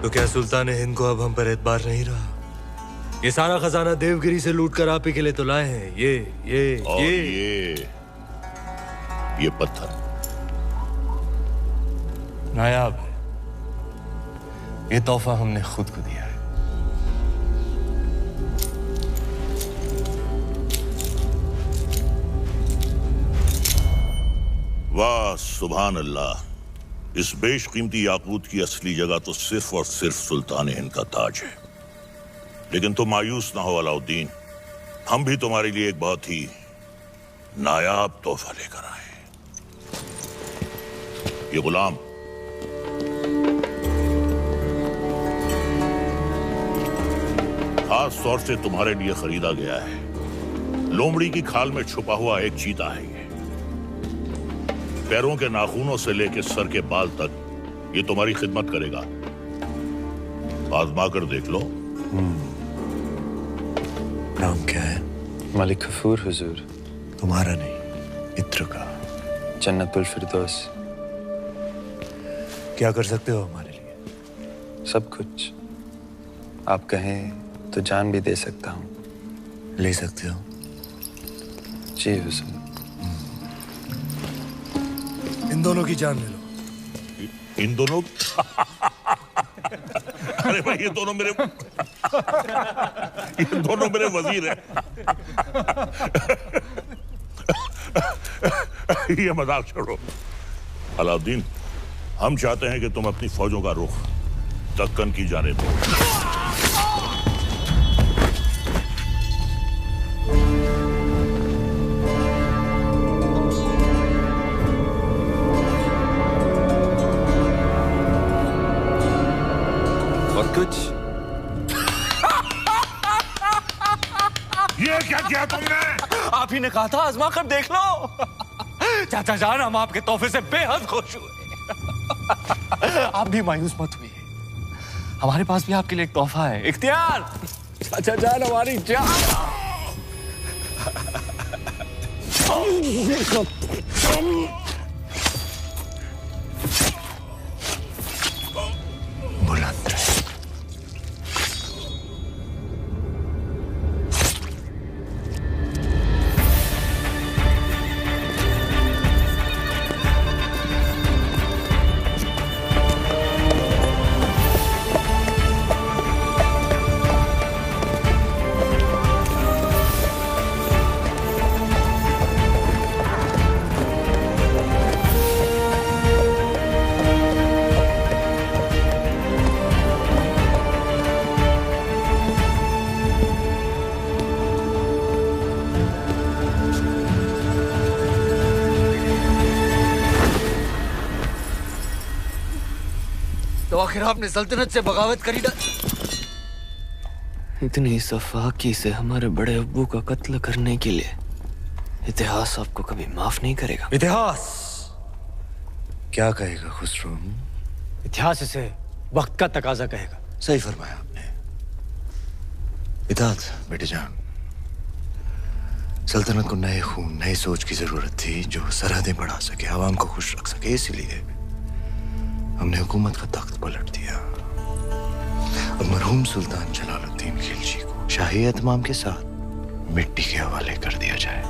तो क्या सुल्तान हिंद को अब हम पर एतबार नहीं रहा? ये सारा खजाना देवगिरी से लूट कर आप ही के लिए तो लाए हैं। ये पत्थर नायाब है। ये तोहफा हमने खुद को दिया है। वाह सुभान अल्लाह। इस बेशकीमती याकूत की असली जगह तो सिर्फ और सिर्फ सुल्तान हिंद का ताज है। लेकिन तुम मायूस ना हो अलाउद्दीन, हम भी तुम्हारे लिए एक बहुत ही नायाब तोहफा लेकर आए। ये गुलाम खास तौर से तुम्हारे लिए खरीदा गया है। लोमड़ी की खाल में छुपा हुआ एक चीता है ये। पैरों के नाखूनों से लेकर सर के बाल तक ये तुम्हारी खिदमत करेगा। आजमा कर देख लो। नाम क्या है? मलिक गफूर हुजूर। तुम्हारा नहीं, मित्र का। जन्नतुल फिरदौस। क्या कर सकते हो हमारे लिए? सब कुछ। आप कहें तो जान भी दे सकता हूँ। ले सकते हो? जी हुजूर। इन दोनों की जान ले लो। इन दोनों अरे भाई ये दोनों मेरे वजीर हैं। ये मजाक छोड़ो अलाउद्दीन, हम चाहते हैं कि तुम अपनी फौजों का रुख दक्कन की जानिब दो। कुछ ये क्या किया तुमने? आप ही ने कहा था आजमा कर देख लो। चाचा जान, हम आपके तोहफे से बेहद खुश हुए। आप भी मायूस मत हुए। हमारे पास भी आपके लिए एक तोहफा है। इख्तियार, चाचा जान हमारी जान। बुलंद रहे। तो आखिर आपने सल्तनत से बगावत करी ना? इतनी सफाकी से हमारे बड़े अब्बू का कत्ल करने के लिए इतिहास आपको कभी माफ नहीं करेगा। इतिहास क्या कहेगा खुसरो? इतिहास इसे वक्त का तकाजा कहेगा। सही फरमाया आपने। इताअत बेटे जान। सल्तनत को नए खून, नई सोच की जरूरत थी जो सरहदें बढ़ा सके, आवाम को खुश रख सके। इसलिए हमने हुकूमत का तख्त पलट दिया। अब मरहूम सुल्तान जलालुद्दीन खिलजी को शाही एहतमाम के साथ मिट्टी के हवाले कर दिया जाए।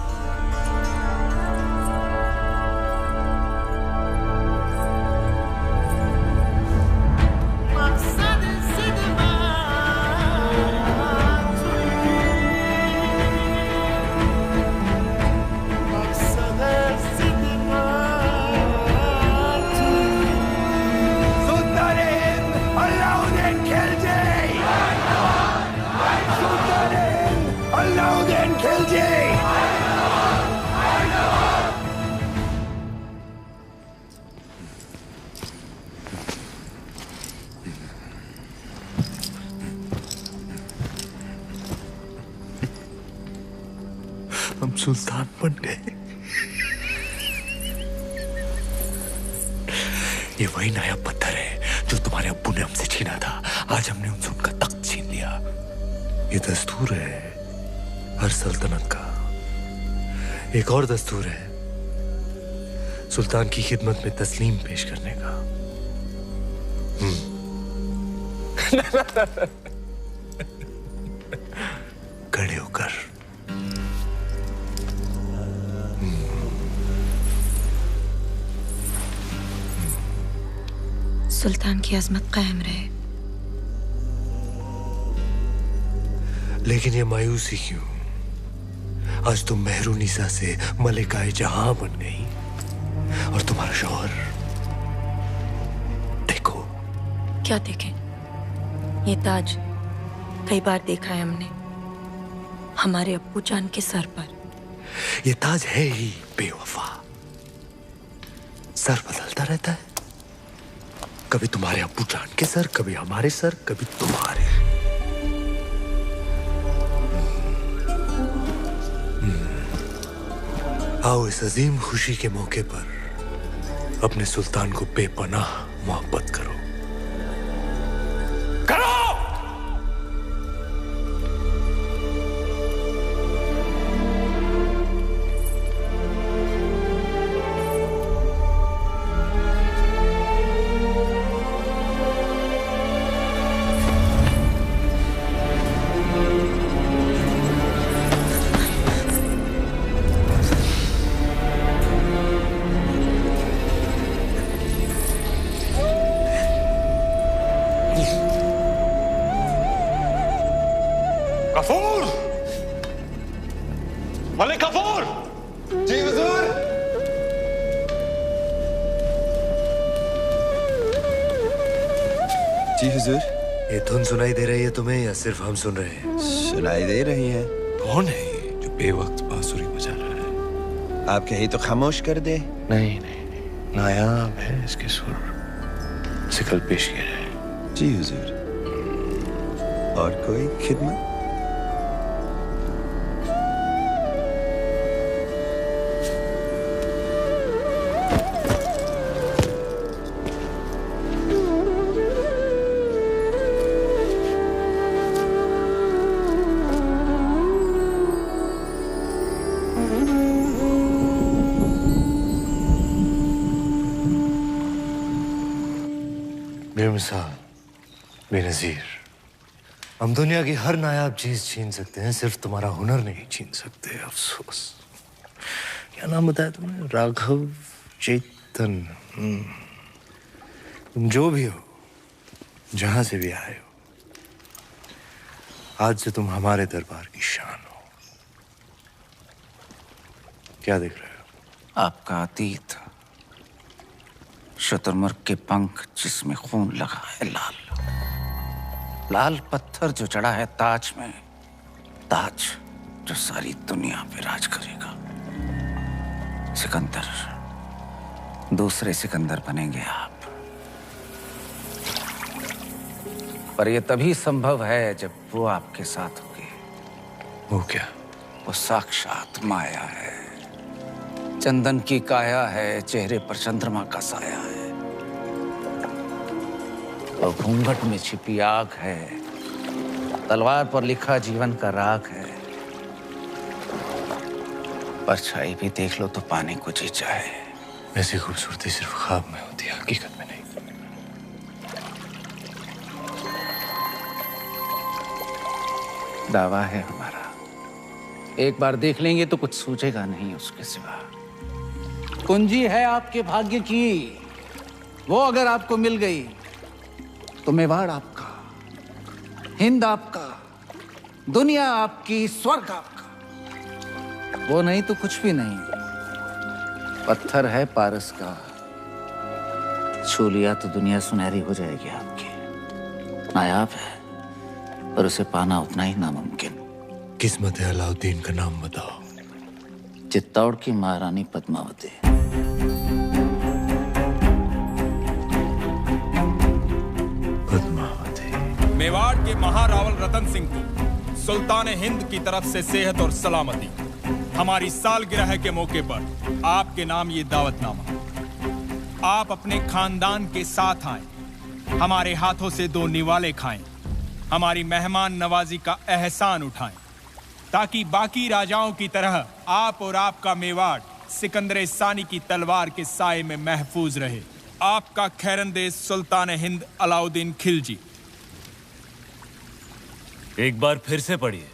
हम सुल्तान बन गए। ये वही नया पत्थर है जो तुम्हारे अब्बू ने हमसे छीना था। आज हमने उनसे उनका तख्त छीन लिया। ये दस्तूर है हर सल्तनत का। एक और दस्तूर है सुल्तान की खिदमत में तस्लीम पेश करने का। खड़े होकर। सुल्तान की अजमत कायम रहे। लेकिन ये मायूसी क्यों? आज तुम मेहरुनिसा से मलिकाए जहां बन गई और तुम्हारा शौहर, देखो। क्या देखें? ये ताज कई बार देखा है हमने हमारे अब्बू जान के सर पर। ये ताज है ही बेवफा, सर बदलता रहता है। कभी तुम्हारे अब्बू जान के सर, कभी हमारे सर, कभी तुम्हारे। आओ इस अजीम खुशी के मौके पर अपने सुल्तान को बेपनाह मोहब्बत करो। गफूर! मलिक गफूर! जी हुजूर। जी हुजूर। ये धुन सुनाई दे रही है तुम्हें या सिर्फ हम सुन रहे हैं? सुनाई दे रही है। कौन है ये जो बेवक्त बांसुरी बजा रहा है? आप कहे तो खामोश कर दे। नहीं नहीं नहीं, नायाब है इसके सुर, इसे कल पेश किया जाए। जी हुजूर। और कोई खिदमत? बेमिसाल, बेनज़ीर, हम दुनिया की हर नायाब चीज छीन सकते हैं, सिर्फ तुम्हारा हुनर नहीं छीन सकते। अफसोस। क्या नाम बताया तुमने? राघव चेतन। तुम जो भी हो, जहां से भी आए हो, आज से तुम हमारे दरबार की शान हो। क्या देख रहे हो? आपका अतीत, शुतुरमुर्ग के पंख जिसमें खून लगा है लाल, लाल पत्थर जो चढ़ा है ताज में, ताज जो सारी दुनिया पे राज करेगा। सिकंदर, दूसरे सिकंदर बनेंगे आप। पर यह तभी संभव है जब वो आपके साथ होंगे। वो क्या? वो साक्षात माया है, चंदन की काया है, चेहरे पर चंद्रमा का साया है, और घूंघट में छिपी आग है, तलवार पर लिखा जीवन का राग है। परछाई भी देख लो तो पाने को जी चाहे। ऐसी खूबसूरती सिर्फ ख्वाब में होती है, हकीकत में नहीं। दावा है हमारा, एक बार देख लेंगे तो कुछ सूझेगा नहीं उसके सिवा। कुंजी है आपके भाग्य की, वो अगर आपको मिल गई तो मेवाड़ आपका, हिंद आपका, दुनिया आपकी, स्वर्ग आपका। वो नहीं तो कुछ भी नहीं। पत्थर है पारस का, छू लिया तो दुनिया सुनहरी हो जाएगी आपकी। नायाब है पर उसे पाना उतना ही नामुमकिन। किस्मत है अलाउद्दीन का नाम बताओ। चित्तौड़ की महारानी पद्मावती। मेवाड़ के महारावल रतन सिंह को सुल्तान हिंद की तरफ से सेहत और सलामती। हमारी सालगिरह के मौके पर आपके नाम ये दावतनामा। आप अपने खानदान के साथ आएं, हमारे हाथों से 2 निवाले खाएं, हमारी मेहमान नवाजी का एहसान उठाएं, ताकि बाकी राजाओं की तरह आप और आपका मेवाड़ सिकंदर सानी की तलवार के साए में महफूज रहे। आपका खैरंदेज सुल्तान हिंद अलाउद्दीन खिलजी। एक बार फिर से पढ़िए।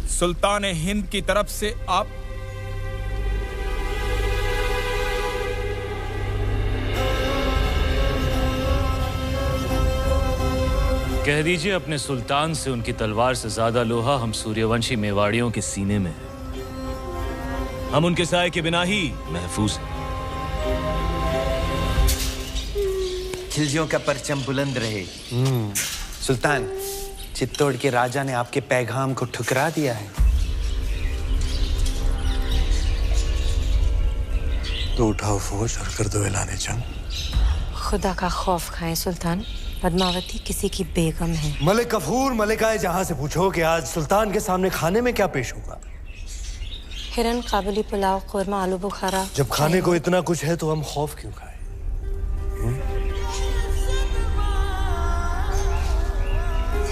सुल्तान हिंद की तरफ से आप कह दीजिए अपने सुल्तान से उनकी तलवार से ज्यादा लोहा हम सूर्यवंशी मेवाड़ियों के सीने में है। हम उनके साए के बिना ही महफूज हैं। खिलजियों का परचम बुलंद रहे। सुल्तान, चित्तौड़ के राजा ने आपके पैगाम को ठुकरा दिया है। तो उठाओ फौज और कर दो ऐलान जंग। खुदा का खौफ खाएं सुल्तान, पद्मावती किसी की बेगम है। मलिक गफूर मलिकाए जहां से पूछो कि आज सुल्तान के सामने खाने में क्या पेश होगा। हिरन, काबुली पुलाव, कोरमा, आलू बुखारा। जब खाने को इतना कुछ है तो हम खौफ क्यों खाएं?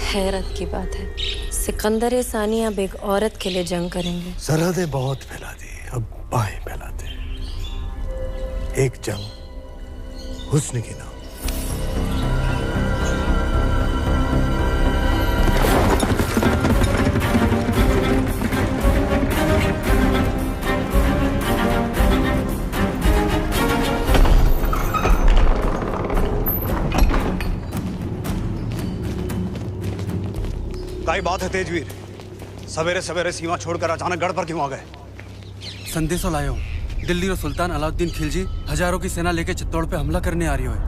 हैरत की बात है, सिकंदर सानी अब एक औरत के लिए जंग करेंगे। सरहदें बहुत फैला दी, अब बाहें फैलाते हैं। एक जंग हुस्न की नाम। क्या बात है तेजवीर? सवेरे सवेरे सीमा छोड़कर अचानक गढ़ पर क्यों आ गए? संदेशो लाया हूँ। दिल्ली और सुल्तान अलाउद्दीन खिलजी हजारों की सेना लेकर चित्तौड़ पे हमला करने आ रही है।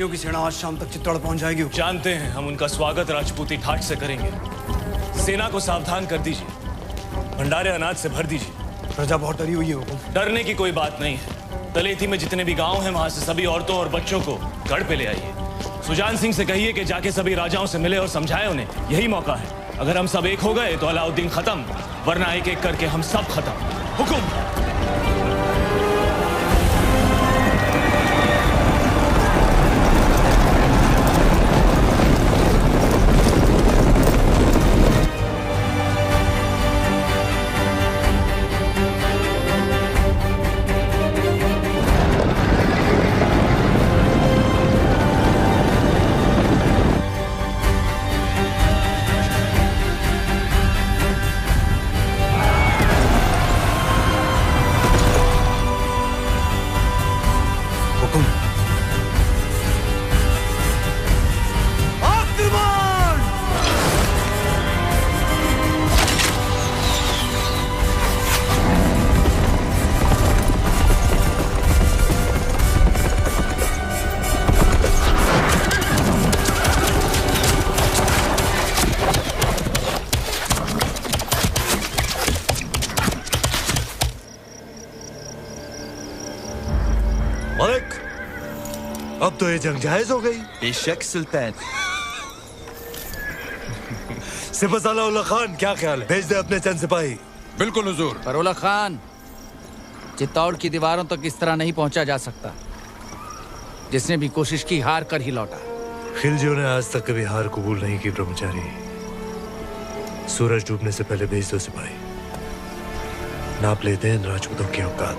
की सेना आज शाम तक चित्तौड़ पहुंच जाएगी। जानते हैं, हम उनका स्वागत राजपूती ठाठ से करेंगे। सेना को सावधान कर दीजिए, भंडारे अनाज से भर दीजिए। प्रजा बहुत डरी हुई है हुकुम। डरने की कोई बात नहीं है। तलेठी में जितने भी गांव हैं वहां से सभी औरतों और बच्चों को गढ़ पे ले आइए। सुजान सिंह से कहिए कि जाके सभी राजाओं से मिले और समझाए उन्हें, यही मौका है। अगर हम सब एक हो गए तो अलाउद्दीन खत्म, वरना एक एक करके हम सब खत्म। हुकुम। अब तो ये जंग जायज हो गई। बेशक सुल्तान। सिपहसालार खान, क्या ख्याल है? भेज दे अपने चंद सिपाही। बिल्कुल हुजूर। पर खान, चित्तौड़ की दीवारों तक इस तरह नहीं पहुंचा जा सकता। जिसने भी कोशिश की हार कर ही लौटा। खिलजियों ने आज तक कभी हार कबूल नहीं की ब्रह्मचारी। सूरज डूबने से पहले भेज दो सिपाही। नाप लेते हैं राजपूतों की औकात।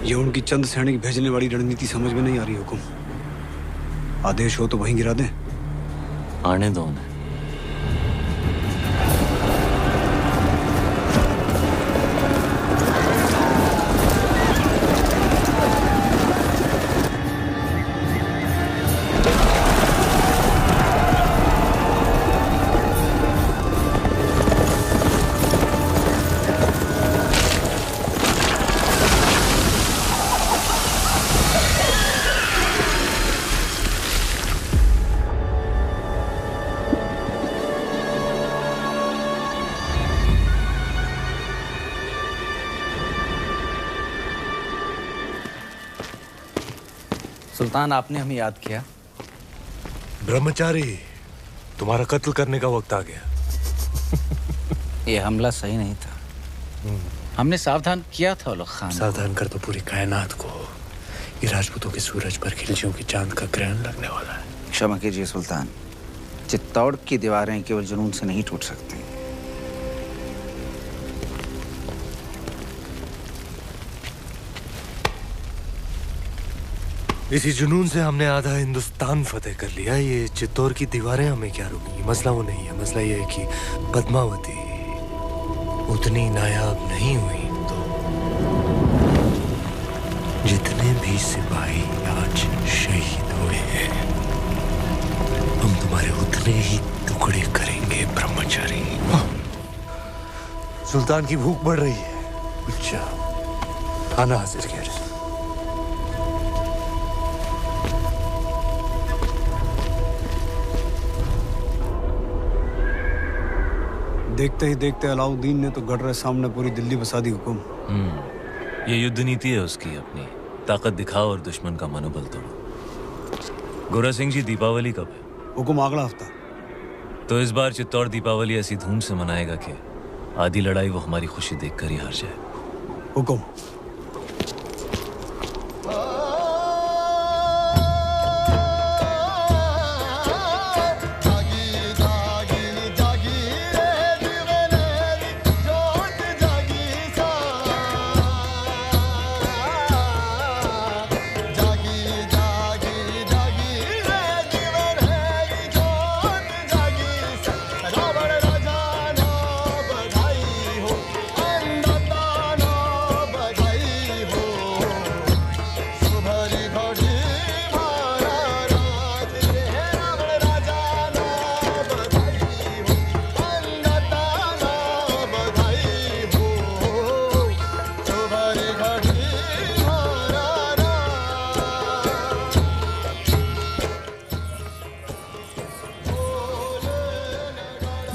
ये उनकी चंद सैनिक भेजने वाली रणनीति समझ में नहीं आ रही हुकुम। आदेश हो तो वहीं गिरा दें। आने दो उन्हें। सुल्तान, आपने हमें याद किया। ब्रह्मचारी, तुम्हारा कत्ल करने का वक्त आ गया। ये हमला सही नहीं था। हमने सावधान किया था उलग खान। सावधान कर तो पूरी कायनात को। ये राजपूतों के सूरज पर खिलचियों की चांद का ग्रहण लगने वाला है। क्षमा कीजिए सुल्तान, चित्तौड़ की दीवारें केवल जुनून से नहीं टूट सकती। इसी जुनून से हमने आधा हिंदुस्तान फतेह कर लिया। ये चित्तौड़ की दीवारें हमें क्या रोकेंगी? मसला वो नहीं है। मसला ये है कि पद्मावती उतनी नायाब नहीं हुई तो जितने भी सिपाही आज शहीद हुए हैं, हम तुम्हारे उतने ही टुकड़े करेंगे ब्रह्मचारी। सुल्तान की भूख बढ़ रही है। अच्छा, खाना हाजिर किया। देखते ही देखते अलाउद्दीन ने तो गढ़ सामने पूरी दिल्ली बसा दी हुकुम। ये युद्ध नीति है उसकी अपनी। ताकत दिखाओ और दुश्मन का मनोबल तोड़ो। गोरा सिंह जी, दीपावली कब है? हुकुम अगला हफ्ता। तो इस बार चित्तौड़ दीपावली ऐसी धूम से मनाएगा कि आधी लड़ाई वो हमारी खुशी देखकर ही हार जाए। हुकुम।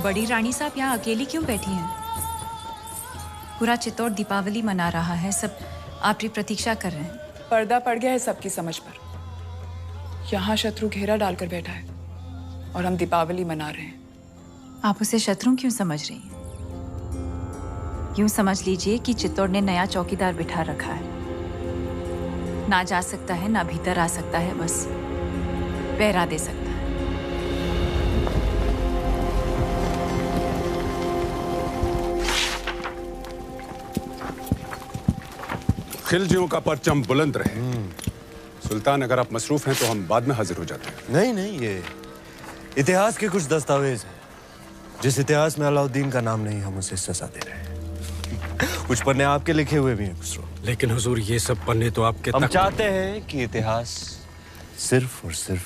बड़ी रानी साहब यहाँ अकेली क्यों बैठी हैं? पूरा चित्तौड़ दीपावली मना रहा है, सब आपकी प्रतीक्षा कर रहे हैं। पर्दा पड़ गया है सबकी समझ पर। यहाँ शत्रु घेरा डालकर बैठा है और हम दीपावली मना रहे हैं। आप उसे शत्रु क्यों समझ रही हैं? यूं समझ लीजिए कि चित्तौड़ ने नया चौकीदार बिठा रखा है। ना जा सकता है, ना भीतर आ सकता है, बस पहरा दे सकता है। खिलजियों का परचम बुलंद रहे। सुल्तान, अगर आप मसरूफ हैं तो हम बाद में हाजिर हो जाते हैं। नहीं नहीं, ये इतिहास के कुछ दस्तावेज हैं। जिस इतिहास में अलाउद्दीन का नाम नहीं, हम उसे सजा दे रहे हैं। कुछ पन्ने आपके लिखे हुए भी हैं खुसरो। लेकिन हुजूर, ये सब पन्ने तो आपके हम चाहते हैं कि इतिहास सिर्फ और सिर्फ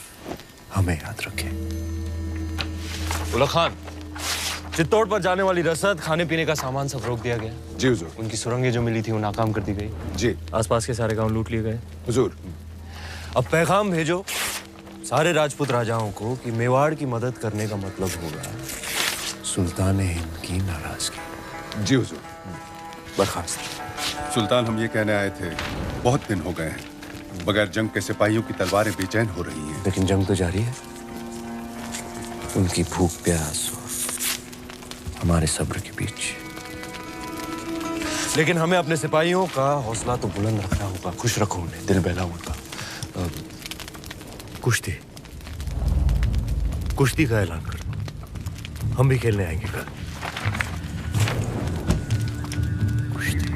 हमें याद रखे। उलग खान, चित्तौड़ पर जाने वाली रसद, खाने पीने का सामान सब रोक दिया गया। जी हुजूर। उनकी सुरंगें जो मिली थी वो नाकाम कर दी गई। जी। आसपास के सारे गांव लूट लिए गए। हुजूर। अब पैगाम भेजो सारे राजपूत राजाओं को कि मेवाड़ की मदद करने का मतलब होगा सुल्तान हिंद की नाराजगी। जी हुजूर। बर्खास्त। सुल्तान, हम ये कहने आए थे, बहुत दिन हो गए हैं बगैर जंग के सिपाहियों की तलवारें बेचैन हो रही हैं। लेकिन जंग तो जारी है। उनकी भूख प्यास और हमारे सब्र के बीच। लेकिन हमें अपने सिपाहियों का हौसला तो बुलंद रखना होगा। खुश रखो उन्हें, दिल बहलाओ उनका। कुश्ती कुश्ती का ऐलान करो। हम भी खेलने आएंगे कल। कुश्ती।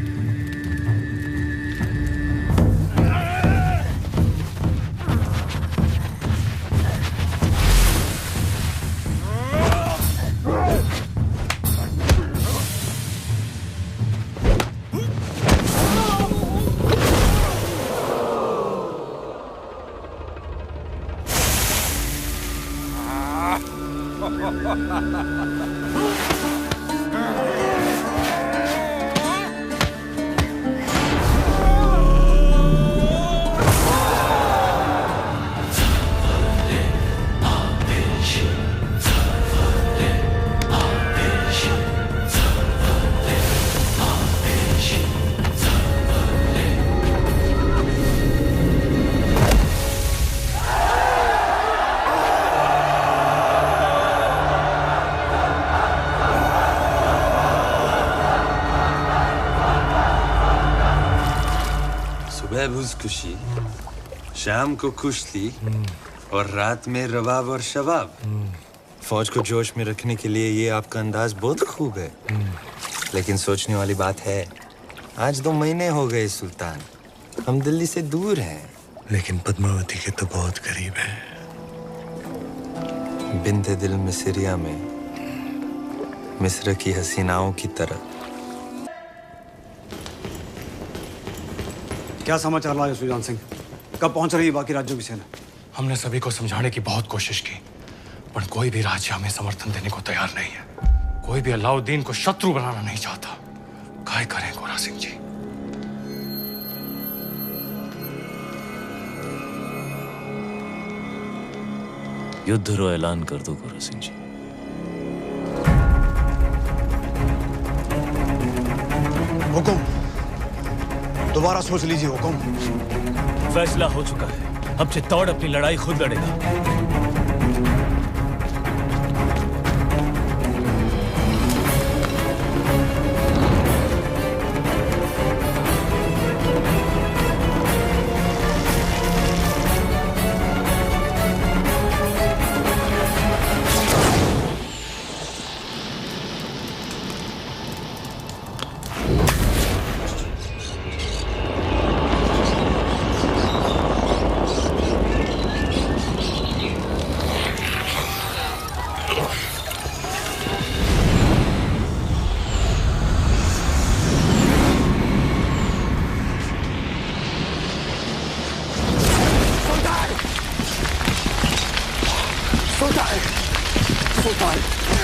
खुशी शाम को कुश्ती और रात में रवाब और शबाब। फौज को जोश में रखने के लिए ये आपका अंदाज बहुत खूब है। लेकिन सोचने वाली बात है, आज 2 महीने हो गए सुल्तान, हम दिल्ली से दूर हैं। लेकिन पद्मावती के तो बहुत करीब है। बिंते दिल मिस्रिया में मिस्र की हसीनाओं की तरह। क्या समाचार लाए सुजान सिंह? कब पहुंच रही है बाकी राज्यों की सेना? हमने सभी को समझाने की बहुत कोशिश की, पर कोई भी राज्य हमें समर्थन देने को तैयार नहीं है। कोई भी अलाउद्दीन को शत्रु बनाना नहीं चाहता। काय करें गोरा सिंह जी? युद्ध रो ऐलान कर दो गोरा सिंह जी। हुकुम, दोबारा सोच लीजिए हुकुम। फैसला हो चुका है, अब चित्तौड़ अपनी लड़ाई खुद लड़ेगा।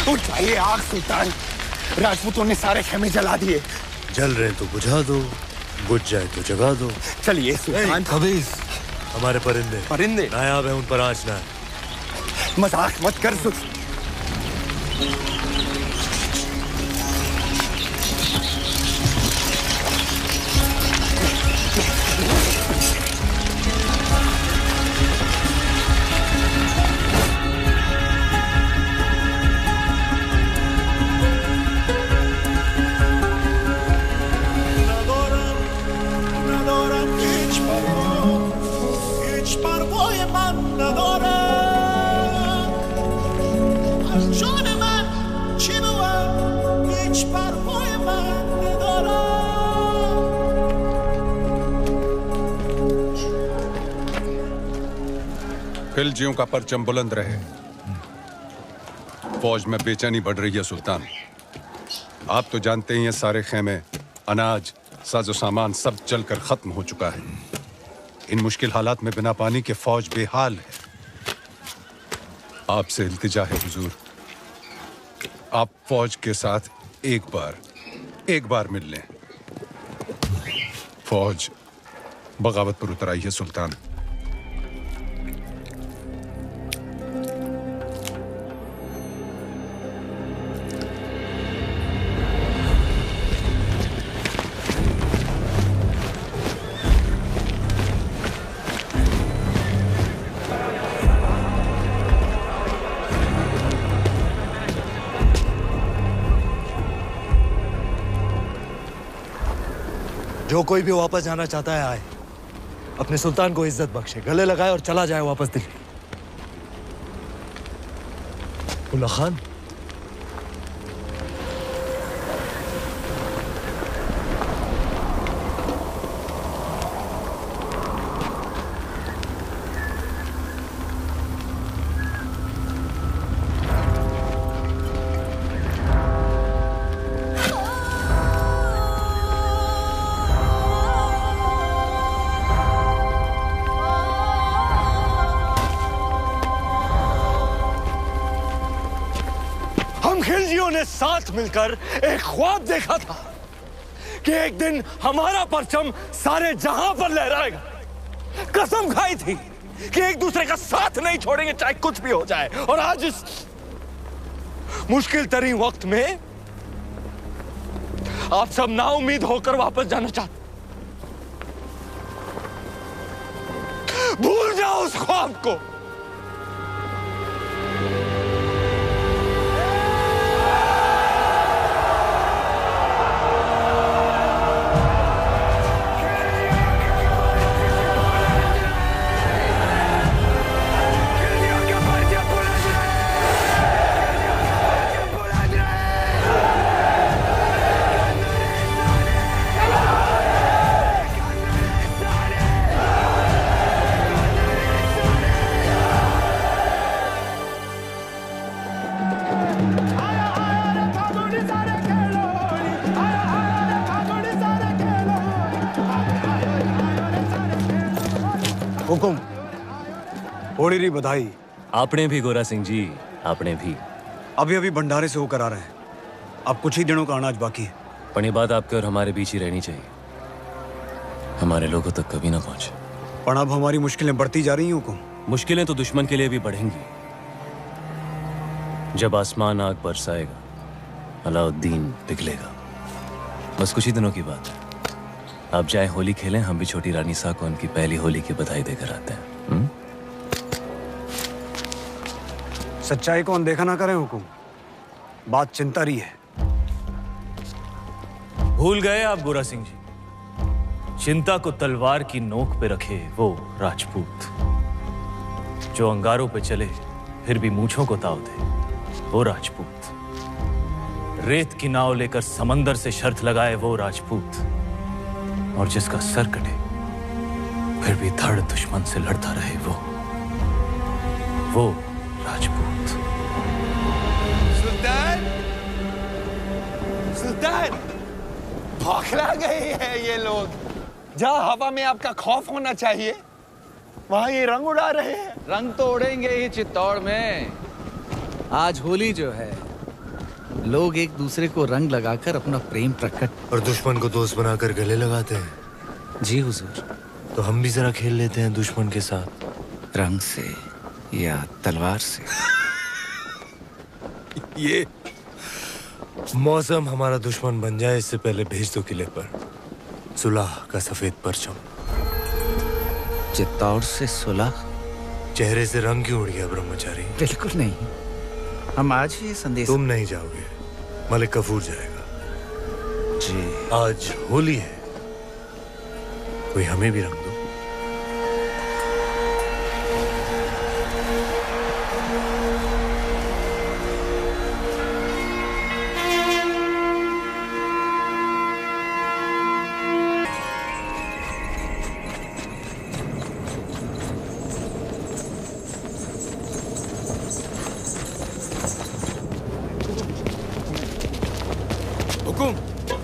उठाइए आग सुल्तान, राजपूतों ने सारे खेमे जला दिए। जल रहे तो बुझा दो, बुझ जाए तो जगा दो। चलिए सुल्तान। खबीज, हमारे परिंदे परिंदे नायाब है, उन पर आँच ना है। मजाक मत कर खिलजियों का परचम बुलंद रहे। फौज में बेचैनी बढ़ रही है सुल्तान। आप तो जानते ही हैं, सारे खेमे, अनाज, साजो सामान सब जलकर खत्म हो चुका है। इन मुश्किल हालात में बिना पानी के फौज बेहाल है। आपसे इल्तिजा है हुजूर, आप फौज के साथ एक बार मिल लें। फौज बगावत पर उतर आई है सुल्तान। जो कोई भी वापस जाना चाहता है आए, अपने सुल्तान को इज्जत बख्शे, गले लगाए और चला जाए वापस दिल्ली। उल्ला खान, साथ मिलकर एक ख्वाब देखा था कि एक दिन हमारा परचम सारे जहां पर लहराएगा। कसम खाई थी कि एक दूसरे का साथ नहीं छोड़ेंगे चाहे कुछ भी हो जाए। और आज इस मुश्किल तरीन वक्त में आप सब नाउम्मीद होकर वापस जाना चाहते। भूल जाओ उस ख्वाब को। हुकुम, होली री बधाई। आपने भी गोरा सिंह जी, आपने भी। अभी अभी भंडारे से होकर आ रहे हैं। अब कुछ ही दिनों का अनाज बाकी है। पर ये बात आपके और हमारे बीच ही रहनी चाहिए, हमारे लोगों तक कभी ना पहुंचे। पर अब हमारी मुश्किलें बढ़ती जा रही हैं हुकुम। मुश्किलें तो दुश्मन के लिए भी बढ़ेंगी। जब आसमान आग बरसाएगा, अलाउद्दीन पिघलेगा। बस कुछ ही दिनों की बात है। आप जाए होली खेलें, हम भी छोटी रानी सा को उनकी पहली होली की बधाई देकर आते हैं। सच्चाई को अनदेखा ना करें हुकुम, बात चिंता रही है। भूल गए आप गोरा सिंह जी, चिंता को तलवार की नोक पे रखे वो राजपूत जो अंगारों पे चले फिर भी मूंछों को ताव दे, वो राजपूत रेत की नाव लेकर समंदर से शर्त लगाए, वो राजपूत और जिसका सर कटे फिर भी धड़ दुश्मन से लड़ता रहे, वो राजपूत। सुल्तान, सुल्तान, बौखला गए हैं ये लोग। जहां हवा में आपका खौफ होना चाहिए वहां ये रंग उड़ा रहे हैं। रंग तो उड़ेंगे ही चित्तौड़ में। आज होली जो है, लोग एक दूसरे को रंग लगाकर अपना प्रेम प्रकट और दुश्मन को दोस्त बनाकर गले लगाते हैं। जी हुजूर। तो हम भी जरा खेल लेते हैं दुश्मन के साथ, रंग से या तलवार से। ये मौसम हमारा दुश्मन बन जाए इससे पहले भेज दो किले पर सुलह का सफेद परचम। चित्तौड़ से सुलह? चेहरे से रंग क्यों उड़ गया ब्रह्मचारी? बिल्कुल नहीं, हम आज ही संदेश। तुम नहीं जाओगे, मलिक कफूर जाएगा। जी, आज होली है, कोई हमें भी रंग दो। हुकुम,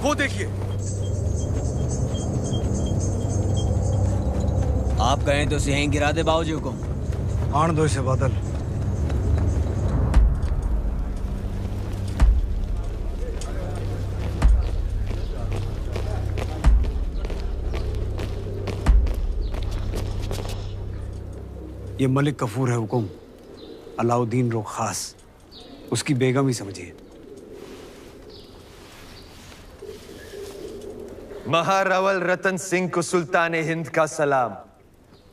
वो देखिए। आप कहें तो यहीं गिरा दे बाबूजी। हुकुम। आन दो इसे बादल। ये मलिक कफूर है हुकुम, अलाउद्दीन रो खास, उसकी बेगम ही समझिए। महारावल रतन सिंह को सुल्तान हिंद का सलाम।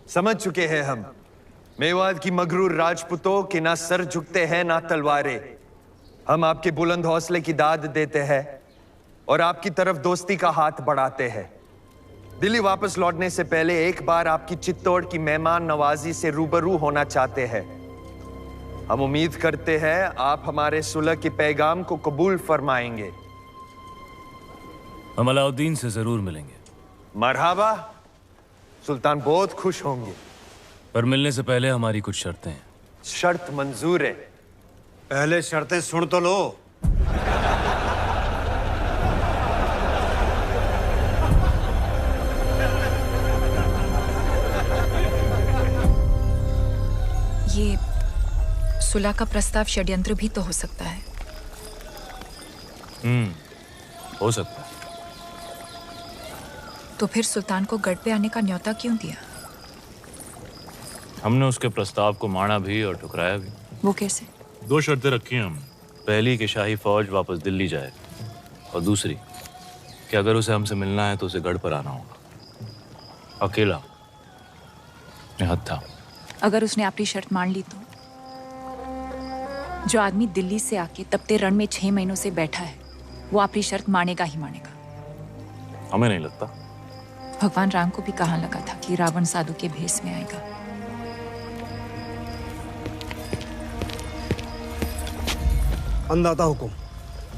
समझ चुके हैं हम, मेवात की मगरूर राजपूतों के ना सर झुकते हैं ना तलवारें। हम आपके बुलंद हौसले की दाद देते हैं और आपकी तरफ दोस्ती का हाथ बढ़ाते हैं। दिल्ली वापस लौटने से पहले एक बार आपकी चित्तौड़ की मेहमान नवाजी से रूबरू होना चाहते हैं। हम उम्मीद करते हैं आप हमारे सुलह के पैगाम को कबूल फरमाएंगे। हम अलाउद्दीन से जरूर मिलेंगे। मरहबा, सुल्तान बहुत खुश होंगे। पर मिलने से पहले हमारी कुछ शर्तें हैं। शर्त मंजूर है। पहले शर्तें सुन तो लो। ये सुलह का प्रस्ताव षड्यंत्र भी तो हो सकता है। हो सकता है। तो फिर सुल्तान को गढ़ पे आने का न्योता क्यों दिया? हमने उसके प्रस्ताव को माना भी और ठुकराया भी। वो कैसे? 2 शर्तें रखी हैं हमने। पहली कि शाही फौज वापस दिल्ली जाए, और दूसरी कि अगर उसे हमसे मिलना है तो उसे गढ़ पर आना होगा, अकेला, निहत्था। अगर उसने अपनी शर्त मान ली तो? जो आदमी दिल्ली से आके तपते रण में 6 महीनों से बैठा है, वो अपनी शर्त मानेगा ही मानेगा। हमें नहीं लगता। भगवान राम को भी कहाँ लगा था कि रावण साधु के भेष में आएगा। अंदाता हुकुम,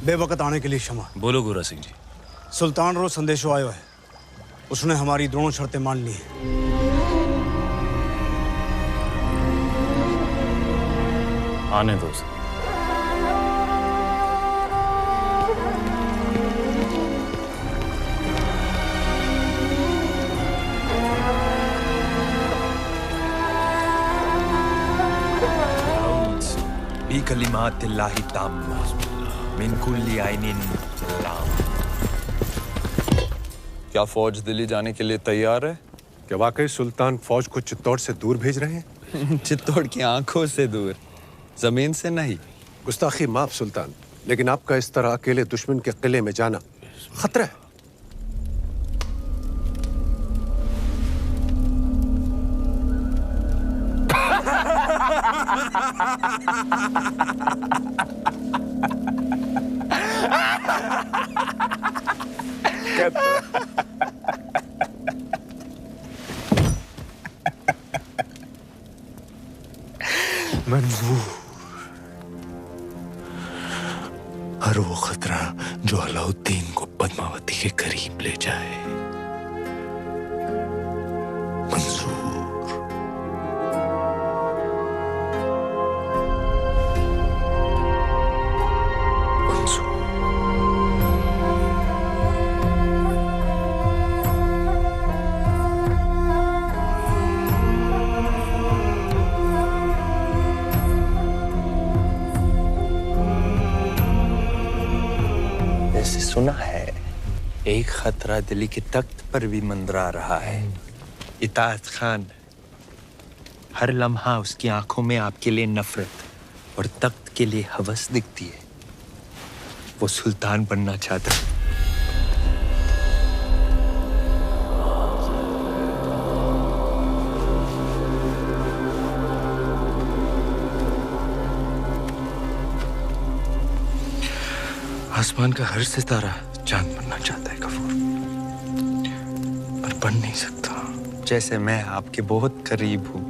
बेवकत आने के लिए क्षमा। बोलो गोरा सिंह जी। सुल्तान रो संदेशो आयो है, उसने हमारी दोनों शर्तें मान ली हैं। आने दो उसे। बिकलिमातिल्लाहि ताम्मा मिन कुल्ली आइनिन लाम। क्या फौज दिल्ली जाने के लिए तैयार है? क्या वाकई सुल्तान फौज को चित्तौड़ से दूर भेज रहे हैं? चित्तौड़ की आंखों से दूर, जमीन से नहीं। गुस्ताखी माफ सुल्तान, लेकिन आपका इस तरह अकेले दुश्मन के किले में जाना खतरा है। मंजूर, हर वो खतरा जो अलाउद्दीन को पद्मावती के करीब ले जाए मंजूर। सुना है एक खतरा दिल्ली के तख्त पर भी मंडरा रहा है। इताअत खान, हर लम्हा उसकी आंखों में आपके लिए नफरत और तख्त के लिए हवस दिखती है। वो सुल्तान बनना चाहता है। आसमान का हर सितारा चांद बनना चाहता है गफूर, पर बन नहीं सकता। जैसे मैं आपके बहुत करीब हूं,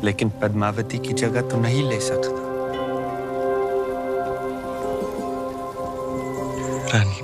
लेकिन पद्मावती की जगह तो नहीं ले सकता। रानी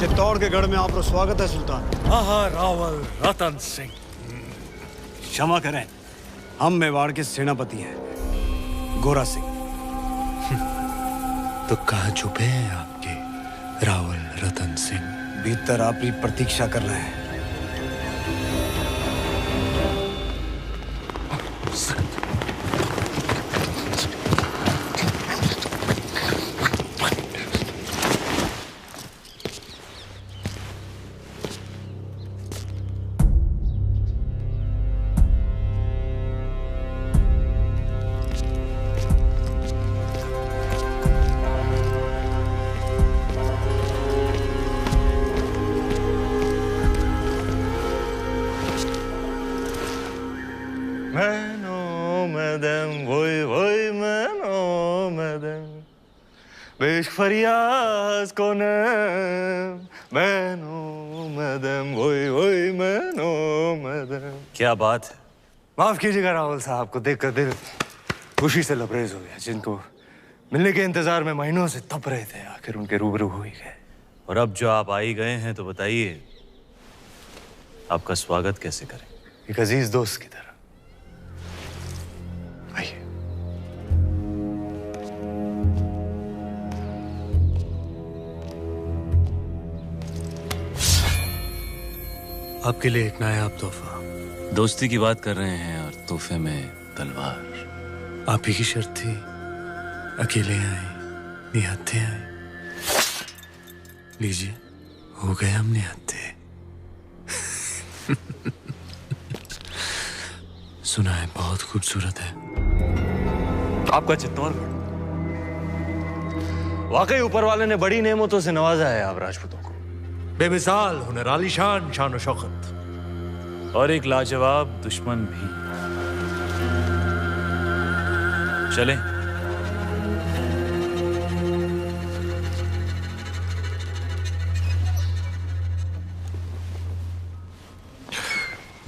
चित्तौड़ के गढ़ में आपका स्वागत है सुल्तान। रावल रतन सिंह। क्षमा करें, हम मेवाड़ के सेनापति हैं, गोरा सिंह। तो कहाँ छुपे हैं आपके रावल रतन सिंह? भीतर आपकी प्रतीक्षा कर रहे हैं। फरियाज को मैनो मदम वोई वोई मैनो मदम। क्या बात है? माफ कीजिएगा रावल साहब को देखकर दिल खुशी से लबरेज हो गया। जिनको मिलने के इंतजार में महीनों से तप रहे थे, आखिर उनके रूबरू हो ही गए। और अब जो आप आ ही गए हैं तो बताइए आपका स्वागत कैसे करें? एक अजीज दोस्त की तरह। आइए। आपके लिए एक नायाब तोहफा। दोस्ती की बात कर रहे हैं और तोहफे में तलवार। आप ही की शर्त थी, अकेले आए, निहत्थे आए। लीजिए, हो गए हम निहत्थे। सुना है बहुत खूबसूरत है। आपका चित्तौड़गढ़ वाकई ऊपर वाले ने बड़ी नेमतों से नवाजा है आप राजपूतों को। बेमिसाल हुनर, आलीशान शान और शौकत, और एक लाजवाब दुश्मन भी। चलें।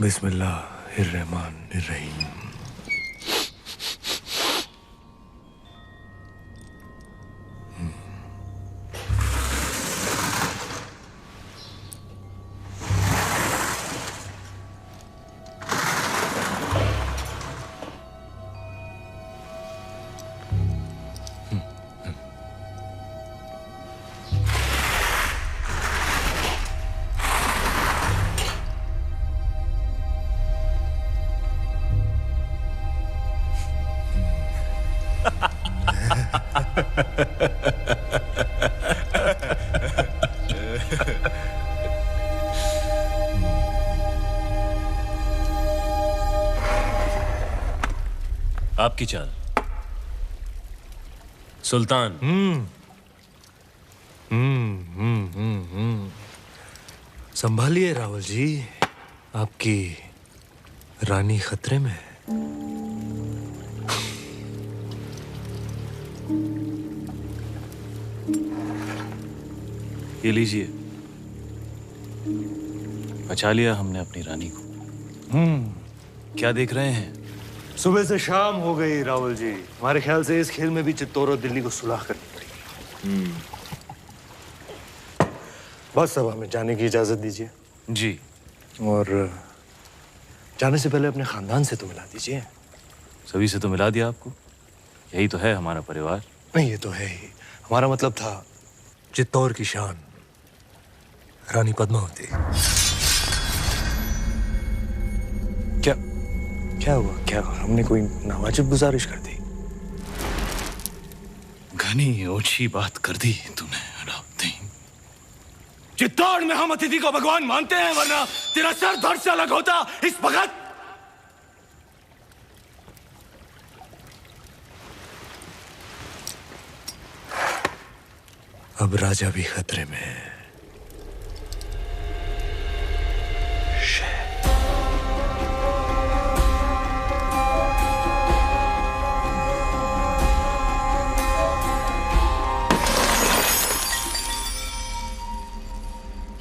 बिस्मिल्लाहिर्रहमानिर्रहीम। आपकी चाल सुल्तान। संभालिए रावल जी, आपकी रानी खतरे में है। ये लीजिए, बचा लिया हमने अपनी रानी को। क्या देख रहे हैं? सुबह से शाम हो गई रावल जी। हमारे ख्याल से इस खेल में भी चित्तौड़ और दिल्ली को सुलह करनी पड़ेगी। बस अब हमें जाने की इजाजत दीजिए। जी। और जाने से पहले अपने खानदान से तो मिला दीजिए। सभी से तो मिला दिया आपको, यही तो है हमारा परिवार। नहीं, ये तो है ही। हमारा मतलब था चित्तौड़ की शान रानी पद्मावती। क्या हुआ? क्या हमने कोई नावाजिब गुजारिश कर दी? घनी ओछी बात कर दी तूने अलाउद्दीन। चित्तौड़ में हम अतिथि को भगवान मानते हैं, वरना तेरा सर धड़ से अलग होता इस वक्त। अब राजा भी खतरे में है।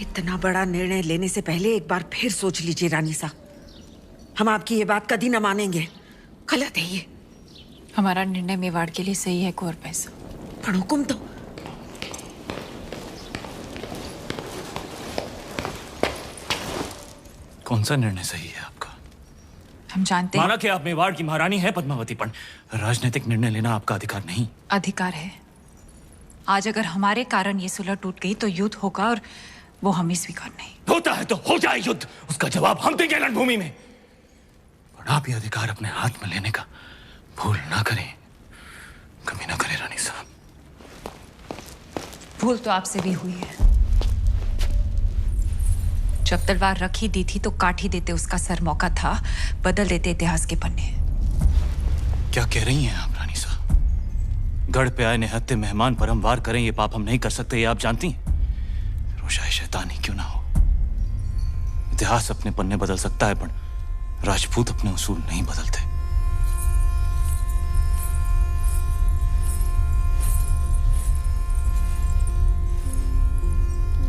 इतना बड़ा निर्णय लेने से पहले एक बार फिर सोच लीजिए रानी साहब। हम आपकी ये बात कभी न मानेंगे। गलत है ये। हमारा निर्णय मेवाड़ के लिए सही है कुंवर पैसा। पर हुक्म तो। कौन सा निर्णय सही है आपका? हम जानते हैं। माना कि आप मेवाड़ की महारानी हैं पद्मावती, पर राजनीतिक निर्णय लेना आपका अधिकार नहीं। अधिकार है। आज अगर हमारे कारण ये सुलह टूट गई तो युद्ध होगा और वो हमें स्वीकार नहीं। होता है तो हो जाए युद्ध, उसका जवाब हम देंगे रणभूमि में। पर आप ये अधिकार अपने हाथ में लेने का भूल ना करें, कभी ना करें रानी साहब। भूल तो आपसे भी हुई है। जब तलवार रख ही दी थी तो काट ही देते उसका सर। मौका था बदल देते इतिहास के पन्ने। क्या कह रही हैं आप रानी साहब? गढ़ पे आए निहत्थे मेहमान पर हम वार करें, ये पाप हम नहीं कर सकते, ये आप जानती हैं। रोशाए शैतानी क्यों ना हो, इतिहास अपने पन्ने बदल सकता है, पर राजपूत अपने उसूल नहीं बदलते।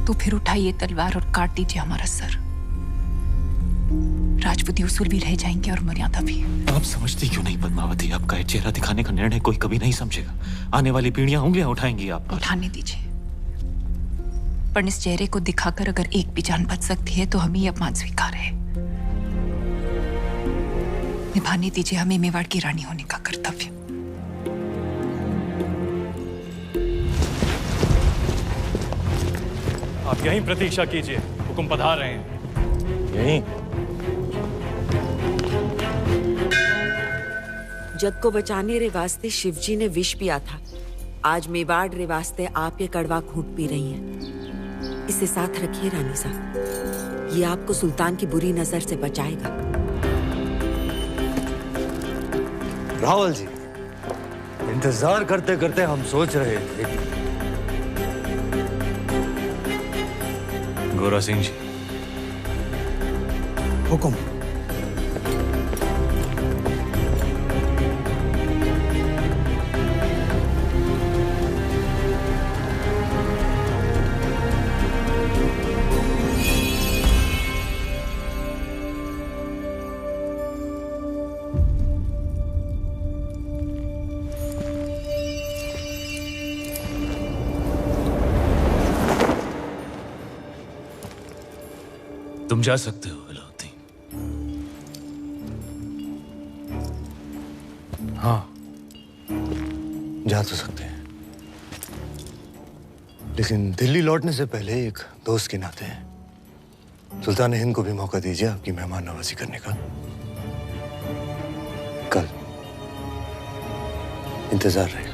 तो फिर उठाइए तलवार और काट दीजिए हमारा सर। राजपूती उसूल भी रह जाएंगे और मर्यादा भी। आप समझती क्यों नहीं पद्मावती? आपका ये चेहरा दिखाने का निर्णय कोई कभी नहीं समझेगा। आने वाली पीढ़ियां उंगलियां उठाएंगी आप पर। उठाने दीजिए, पर इस चेहरे को दिखाकर अगर एक भी जान बच सकती है तो हमें ये अपमान स्वीकार है। निभाने दीजिए हमें मेवाड़ की रानी होने का कर्तव्य। आप यहीं प्रतीक्षा कीजिए, हुक्म पधार रहे हैं। यहीं? जग को बचाने रे वास्ते शिवजी ने विष पिया था। आज मेवाड़ रे वास्ते आप ये कड़वा घूंट पी रही हैं। इसे साथ रखिए रानी साहब, ये आपको सुल्तान की बुरी नजर से बचाएगा। रावल जी, इंतजार करते करते हम सोच रहे थे। गोरा सिंह जी, हुक्म। तुम जा सकते हो अलाउद्दीन। हाँ, जा तो सकते हैं, लेकिन दिल्ली लौटने से पहले एक दोस्त के नाते सुल्तान हिंद को भी मौका दीजिए आपकी मेहमान नवाजी करने का। कल इंतजार रहेगा।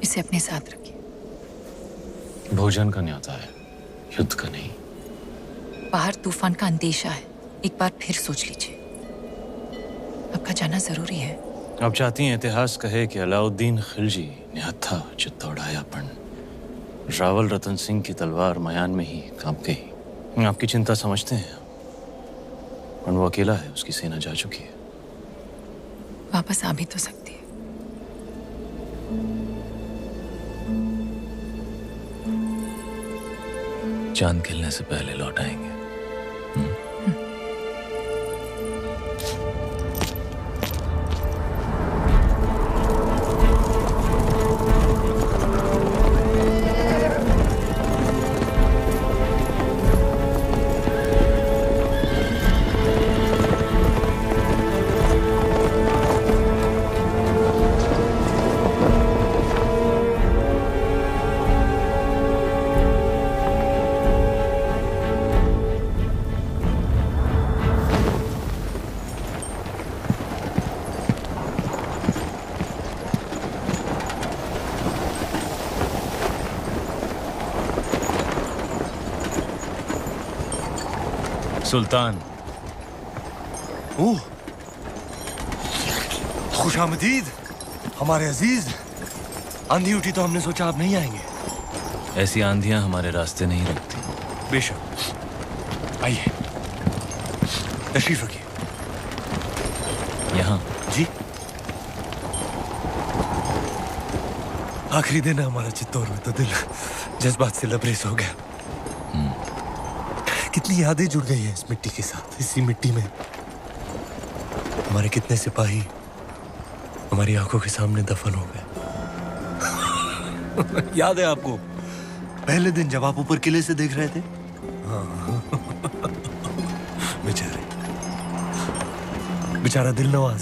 इसे अपने साथ रखिए। भोजन का न्योता है, युद्ध का नहीं। बाहर तूफान का अंदेशा है, एक बार फिर सोच लीजिए। आपका जाना जरूरी है। आप चाहती हैं इतिहास कहे कि अलाउद्दीन खिलजी निहत्था चित्तौड़ायापन रावल रतन सिंह की तलवार मयान में ही कांप गई। आपकी चिंता समझते हैं, और वो अकेला है, उसकी सेना जा चुकी है। वापस आ भी तो सकती है। चांद खिलने से पहले लौट आएंगे। सुल्तान। ओह, खुशामदीद हमारे अजीज। आंधी उठी तो हमने सोचा आप नहीं आएंगे। ऐसी आंधियां हमारे रास्ते नहीं रुकती। बेशक, आइए, तशरीफ रखिए। यहाँ जी, आखिरी दिन है हमारा चित्तौड़ में, तो दिल जज्बात से लबरेज हो गया। कितनी यादें जुड़ गई हैं इस मिट्टी के साथ। इसी मिट्टी में हमारे कितने सिपाही हमारी आंखों के सामने दफन हो गए। याद है आपको पहले दिन जब आप ऊपर किले से देख रहे थे? बेचारा दिल नवाज,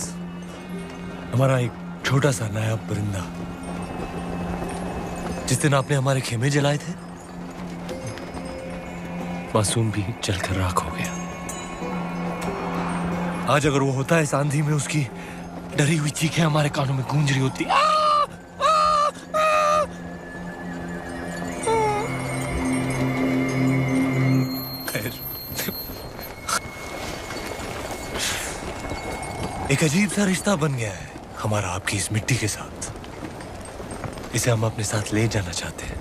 हमारा एक छोटा सा नायाब परिंदा, जिस दिन आपने हमारे खेमे जलाए थे, मासूम भी जलकर राख हो गया। आज अगर वो होता है इस आंधी में, उसकी डरी हुई चीखें हमारे कानों में गूंज रही होती। एक अजीब सा रिश्ता बन गया है हमारा आपकी इस मिट्टी के साथ। इसे हम अपने साथ ले जाना चाहते हैं,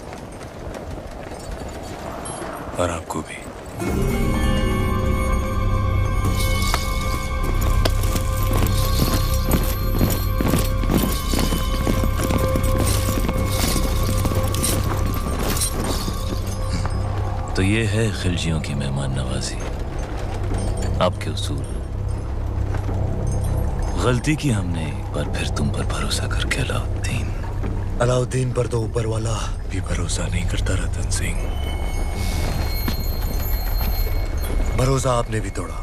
और आपको भी। तो ये है खिलजियों की मेहमान नवाजी, आपके उसूल। गलती की हमने एक बार फिर तुम पर भरोसा करके अलाउद्दीन पर तो ऊपर वाला भी भरोसा नहीं करता रतन सिंह। भरोसा आपने भी तोड़ा।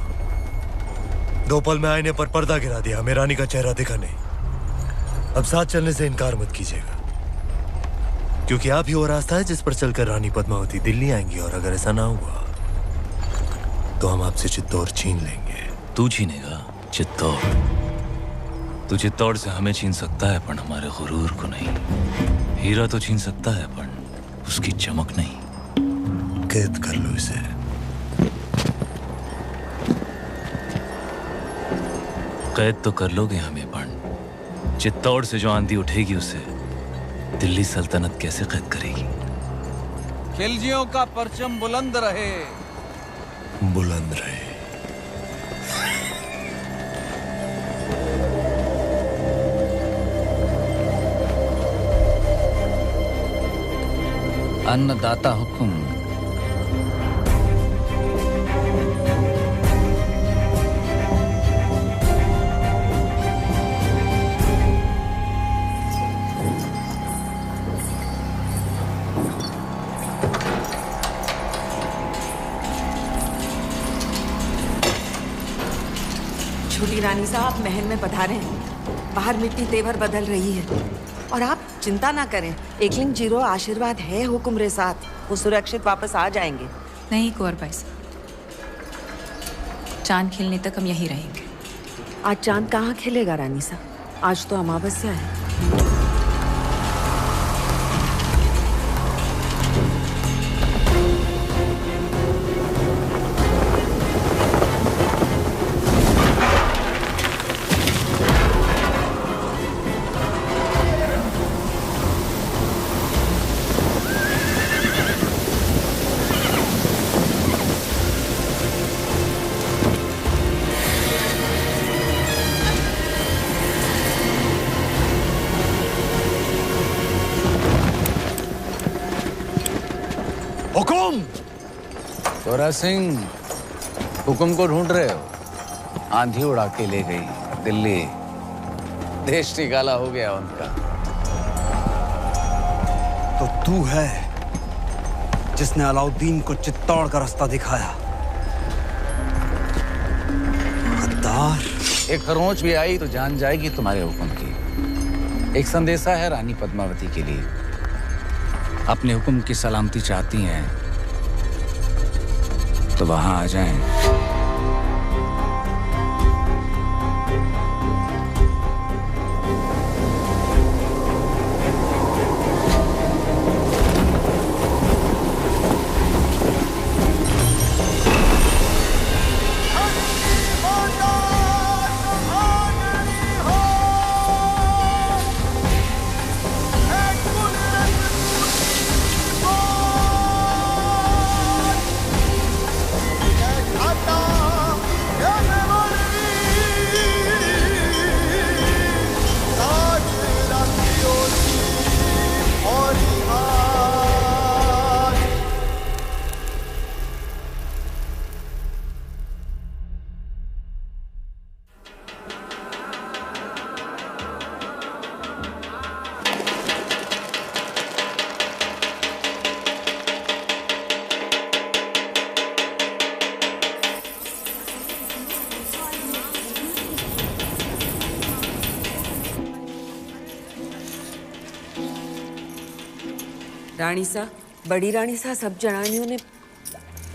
2 पल में आईने पर पर्दा गिरा दिया, हमें रानी का चेहरा दिखा नहीं। अब साथ चलने से इनकार मत कीजिएगा, क्योंकि आप ही वो रास्ता है जिस पर चलकर रानी पद्मावती दिल्ली आएंगी, और अगर ऐसा ना हुआ तो हम आपसे चित्तौड़ छीन लेंगे। तू छीनेगा चित्तौड़? तू चित्तौड़ से हमें छीन सकता है, पर हमारे गुरूर को नहीं। हीरा तो छीन सकता है, पर उसकी चमक नहीं। कैद कर लो इसे। कैद तो कर लोगे हमें, पर चित्तौड़ से जो आंधी उठेगी उसे दिल्ली सल्तनत कैसे कैद करेगी? खिलजियों का परचम बुलंद रहे। बुलंद रहे। अन्नदाता हुक्म। छोटी रानी साहब महल में पधारे हैं। बाहर मिट्टी तेवर बदल रही है, और आप चिंता ना करें। एकलिंग जीरो आशीर्वाद है हुक्म साथ, वो सुरक्षित वापस आ जाएंगे। नहीं कुंवर भाई साहब, चांद खिलने तक हम यहीं रहेंगे। आज चांद कहाँ खिलेगा रानी साहब? आज तो अमावस्या है। गोरा सिंह, हुक्म को ढूंढ रहे हो? आंधी उड़ा के ले गई दिल्ली, देश निकाला हो गया उनका। तो तू है जिसने अलाउद्दीन को चित्तौड़ का रास्ता दिखाया। गद्दार। एक खरोंच भी आई तो जान जाएगी तुम्हारे हुक्म की। एक संदेशा है रानी पद्मावती के लिए। अपने हुक्म की सलामती चाहती हैं तो वहां आ जाएं। रानी सा, बड़ी रानी सा, सब जनानियों ने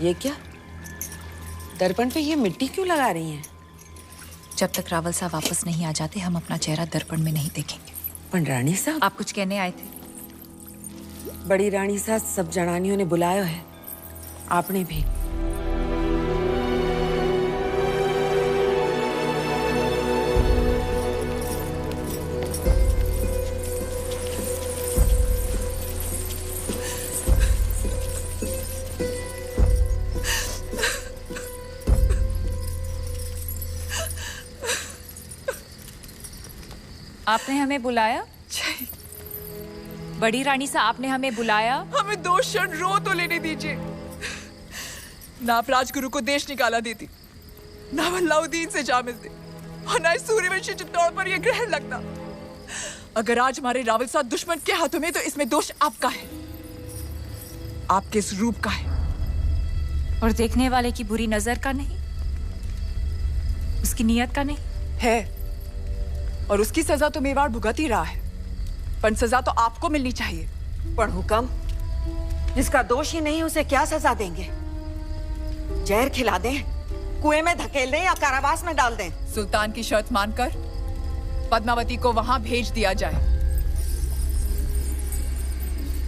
ये क्या दर्पण पे ये मिट्टी क्यों लगा रही हैं? जब तक रावल साहब वापस नहीं आ जाते हम अपना चेहरा दर्पण में नहीं देखेंगे। पर रानी साहब, आप कुछ कहने आए थे? बड़ी रानी सा, सब जनानियों ने बुलाया है, आपने भी। आपने हमें बुलाया? बड़ी रानी सा, आपने हमें बुलाया? हमें 2 क्षण रो तो लेने दीजिए। ना आप राजगुरु को देश निकाला देती, ना अलाउद्दीन से जा मिलते, और ना इस सूर्यवंशी चित्तौड़ पर यह ग्रहण लगता। अगर आज हमारे रावल साहब दुश्मन के हाथों में, तो इसमें दोष आपका है, आपके इस रूप का है। और देखने वाले की बुरी नजर का नहीं, उसकी नीयत का नहीं है। और उसकी सजा तो मेवाड़ भुगत ही रहा है, पर सजा तो आपको मिलनी चाहिए। पर हुक्म, जिसका दोष ही नहीं उसे क्या सजा देंगे? जहर खिला दें, कुएं में धकेल दें या कारावास में डाल दें? सुल्तान की शर्त मानकर पद्मावती को वहां भेज दिया जाए।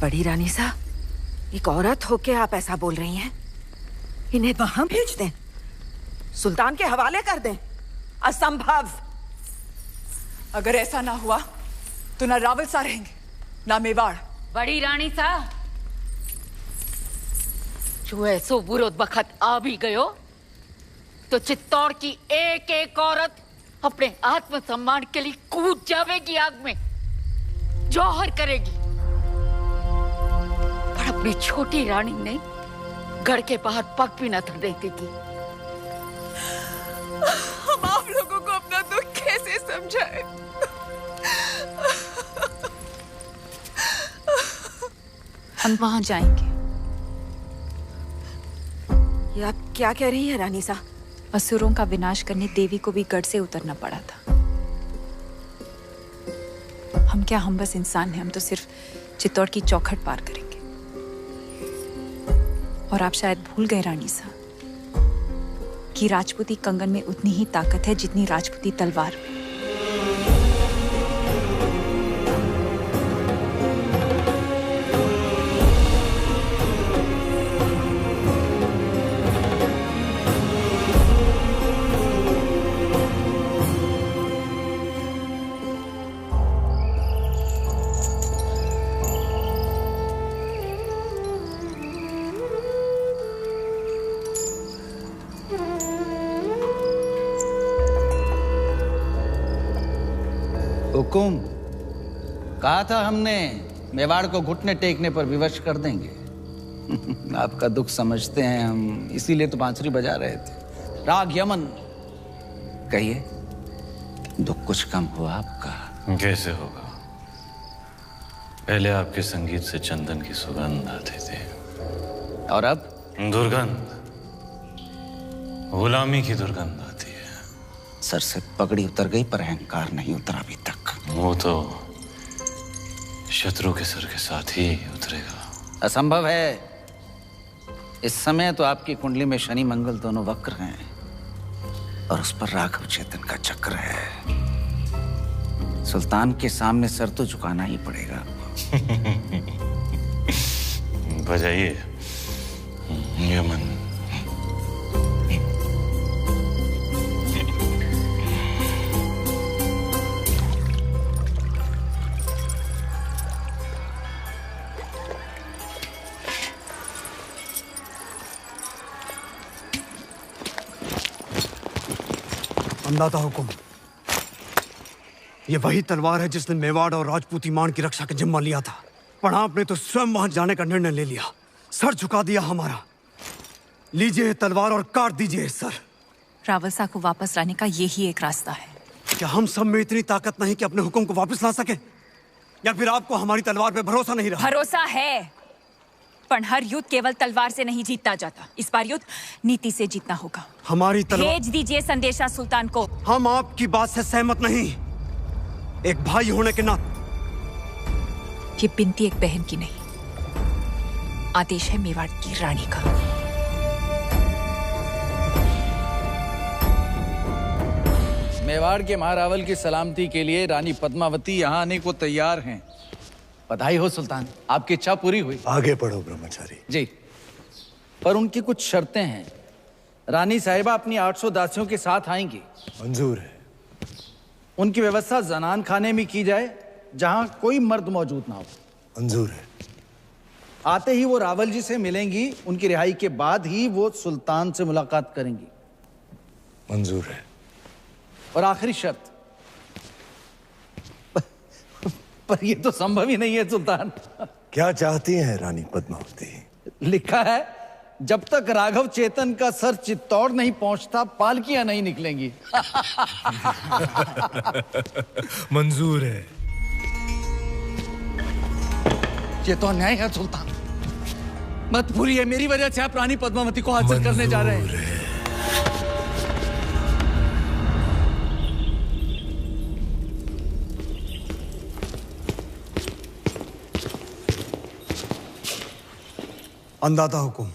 बड़ी रानी सा, एक औरत होके आप ऐसा बोल रही हैं? इन्हें वहां भेज दें, सुल्तान के हवाले कर दें? असंभव। अगर ऐसा ना हुआ तो ना रावल सा रहेंगे, ना मेवाड़। बड़ी रानी सा, जो ऐसो बुरो वक्त आ भी गयो, तो चित्तौड़ की एक एक औरत अपने आत्मसम्मान के लिए कूद जावेगी आग में, जौहर करेगी। पर अपनी छोटी रानी ने गढ़ के बाहर पग भी न धरने देगी। हम आप लोगों को अपना दुख कैसे समझाएं? हम वहां जाएंगे। ये आप क्या कह रही हैं रानी सा? असुरों का विनाश करने देवी को भी गढ़ से उतरना पड़ा था। हम क्या, हम बस इंसान हैं, हम तो सिर्फ चित्तौड़ की चौखट पार करेंगे। और आप शायद भूल गए रानी सा कि राजपूती कंगन में उतनी ही ताकत है जितनी राजपूती तलवार में। हुकुम, कहा था हमने मेवाड़ को घुटने टेकने पर विवश कर देंगे। आपका दुख समझते हैं हम, इसीलिए तो बांसुरी बजा रहे थे। राग यमन, कहिए, दुख कुछ कम हुआ आपका? कैसे होगा? पहले आपके संगीत से चंदन की सुगंध आती थी, और अब दुर्गंध, गुलामी की दुर्गंध आती है। सर से पगड़ी उतर गई पर अहंकार नहीं उतरा अभी तक। वो तो शत्रु के सर के साथ ही उतरेगा। असंभव है। इस समय तो आपकी कुंडली में शनि मंगल दोनों वक्र हैं, और उस पर राघव चेतन का चक्र है। सुल्तान के सामने सर तो झुकाना ही पड़ेगा। बजाइए यमन। अंदाता हुकुम, ये वही तलवार है जिसने मेवाड़ और राजपूती मान की रक्षा का जिम्मा लिया था, पर आपने तो स्वयं वहां जाने का निर्णय ले लिया, सर झुका दिया हमारा। लीजिए तलवार और काट दीजिए सर। रावलसा को वापस लाने का यही एक रास्ता है। क्या हम सब में इतनी ताकत नहीं कि अपने हुक्म को वापस ला सके? या फिर आपको हमारी तलवार पे भरोसा नहीं रहा? भरोसा है, पर हर युद्ध केवल तलवार से नहीं जीता जाता। इस बार युद्ध नीति से जीतना होगा। हमारी तलवार। भेज दीजिए संदेशा सुल्तान को। हम आपकी बात से सहमत नहीं। एक भाई होने के नाते। ये बिनती एक बहन की नहीं, आदेश है मेवाड़ की रानी का। मेवाड़ के महारावल की सलामती के लिए रानी पद्मावती यहाँ आने को तैयार हैं। बधाई हो सुल्तान, आपकी इच्छा पूरी हुई। आगे पढ़ो ब्रह्मचारी जी, पर उनकी कुछ शर्तें हैं। रानी साहिबा अपनी 800 दासियों के साथ आएंगी। मंजूर है। उनकी व्यवस्था जनान खाने में की जाए जहां कोई मर्द मौजूद ना हो। मंजूर है। आते ही वो रावल जी से मिलेंगी। उनकी रिहाई के बाद ही वो सुल्तान से मुलाकात करेंगी। मंजूर है। और आखिरी शर्त, पर ये तो संभव ही नहीं है सुल्तान। क्या चाहती हैं रानी पद्मावती? लिखा है जब तक राघव चेतन का सर चित्तौड़ नहीं पहुंचता पालकियां नहीं निकलेंगी। मंजूर है। ये तो अन्याय है सुल्तान। मत भूलिए मेरी वजह से आप रानी पद्मावती को हासिल करने जा रहे हैं। अंदाता हुकुम।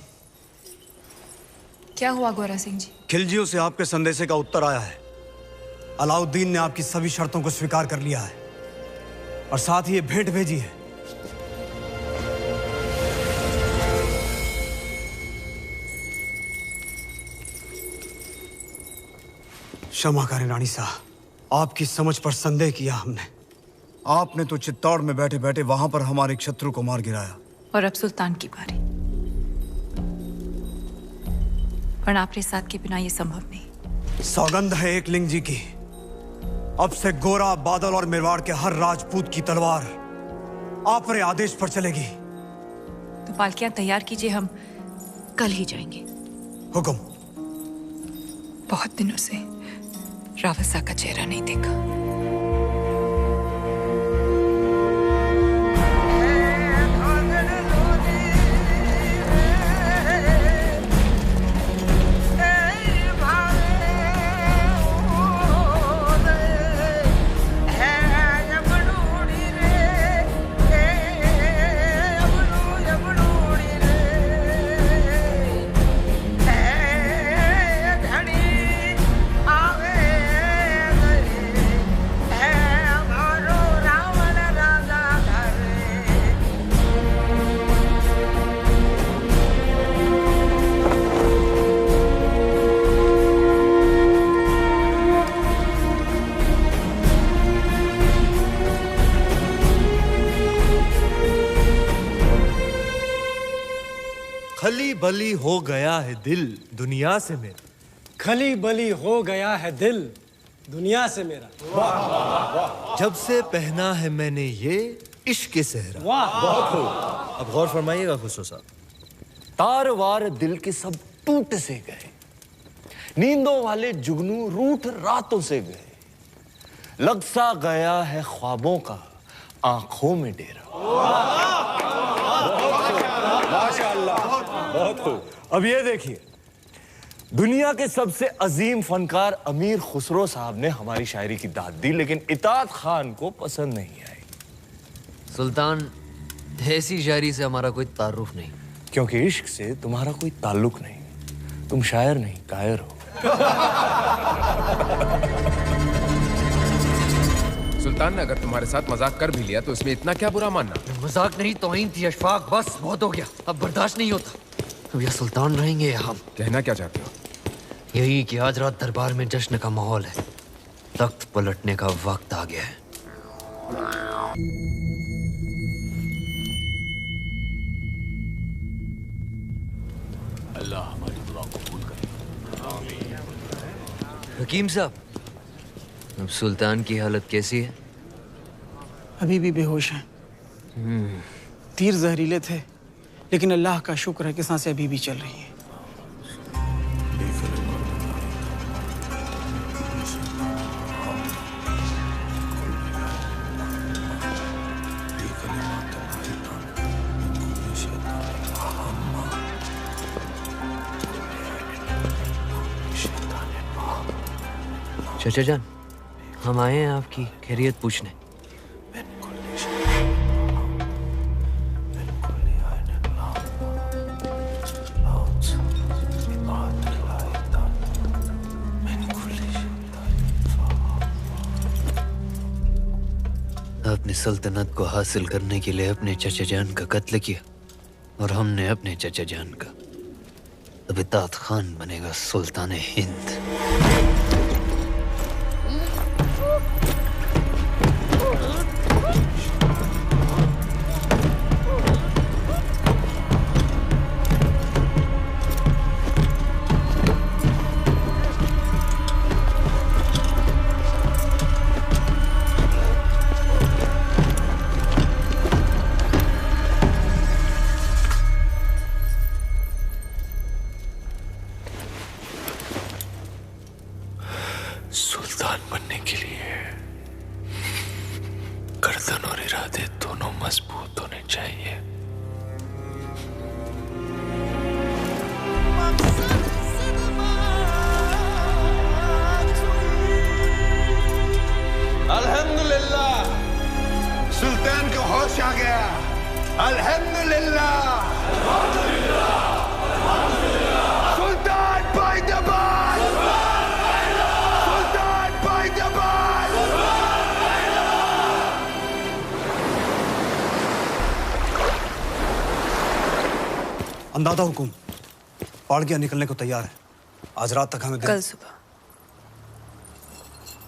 क्या हुआ गोरा सिंह जी? खिलजियों से आपके संदेशे का उत्तर आया है। अलाउद्दीन ने आपकी सभी शर्तों को स्वीकार कर लिया है और साथ ही ये भेंट भेजी है। क्षमा करें रानी साहब, आपकी समझ पर संदेह किया हमने। आपने तो चित्तौड़ में बैठे बैठे वहां पर हमारे एक शत्रु को मार गिराया। और अब सुल्तान की बारी। पर आपके साथ के बिना ये संभव नहीं। सौगंध है एक लिंग जी की, अब से गोरा, बादल और मेवाड़ के हर राजपूत की तलवार आप रे आदेश पर चलेगी। तो पालकियां तैयार कीजिए, हम कल ही जाएंगे। हुकुम। बहुत दिनों से रावत साहब का चेहरा नहीं देखा। खली बली हो गया है दिल दुनिया से मेरा। खली बली हो गया है दिल दुनिया से मेरा। वाह वाह वाह। जब से पहना है मैंने ये इश्क के सेहरा। वाह, बहुत खूब। अब गौर फरमाइएगा खुसरो साहब। तार वार दिल के सब टूट से गए, नींदों वाले जुगनू रूठ रातों से गए, लग सा गया है ख्वाबों का आंखों में डेरा। माशाअल्लाह, बहुत खूब। अब ये देखिए, दुनिया के सबसे अजीम फनकार अमीर खुसरो साहब ने हमारी शायरी की दाद दी, लेकिन इताद खान को पसंद नहीं आई। सुल्तान, ऐसी शायरी से हमारा कोई ताल्लुक नहीं। क्योंकि इश्क से तुम्हारा कोई ताल्लुक नहीं। तुम शायर नहीं, कायर हो। सुल्तान ने अगर तुम्हारे साथ मजाक कर भी लिया तो इसमें इतना क्या बुरा मानना? मजाक नहीं, तौहीन थी अशफाक। बस बहुत हो गया, अब बर्दाश्त नहीं होता। अब या सुल्तान रहेंगे या हम। कहना क्या चाहते हो? यही कि आज रात दरबार में जश्न का माहौल है, तख्त पलटने का वक्त आ गया है। अल्लाह हमारी दुआ कबूल करे। हकीम साहब, अब सुल्तान की हालत कैसी है? अभी भी बेहोश हैं। तीर जहरीले थे, लेकिन अल्लाह का शुक्र है कि सांसें अभी भी चल रही हैं। चाचा जान, हम आए हैं आपकी खैरियत पूछने। अपनी सल्तनत को हासिल करने के लिए अपने चचा जान का कत्ल किया और हमने अपने चचा जान का, अब इताद खान बनेगा सुल्तान हिंद। सुल्तान बनने के लिए गर्दन और इरादे दोनों मजबूत होने चाहिए। अल्हम्दुलिल्लाह, सुल्तान को होश आ गया। अल्हम्दुलिल्लाह, सुल्तान पायदबाज, सुल्तान पायदबाज। अंदाजा हुकुम, पहाड़ गया निकलने को तैयार है। आज रात तक हमें कल सुबह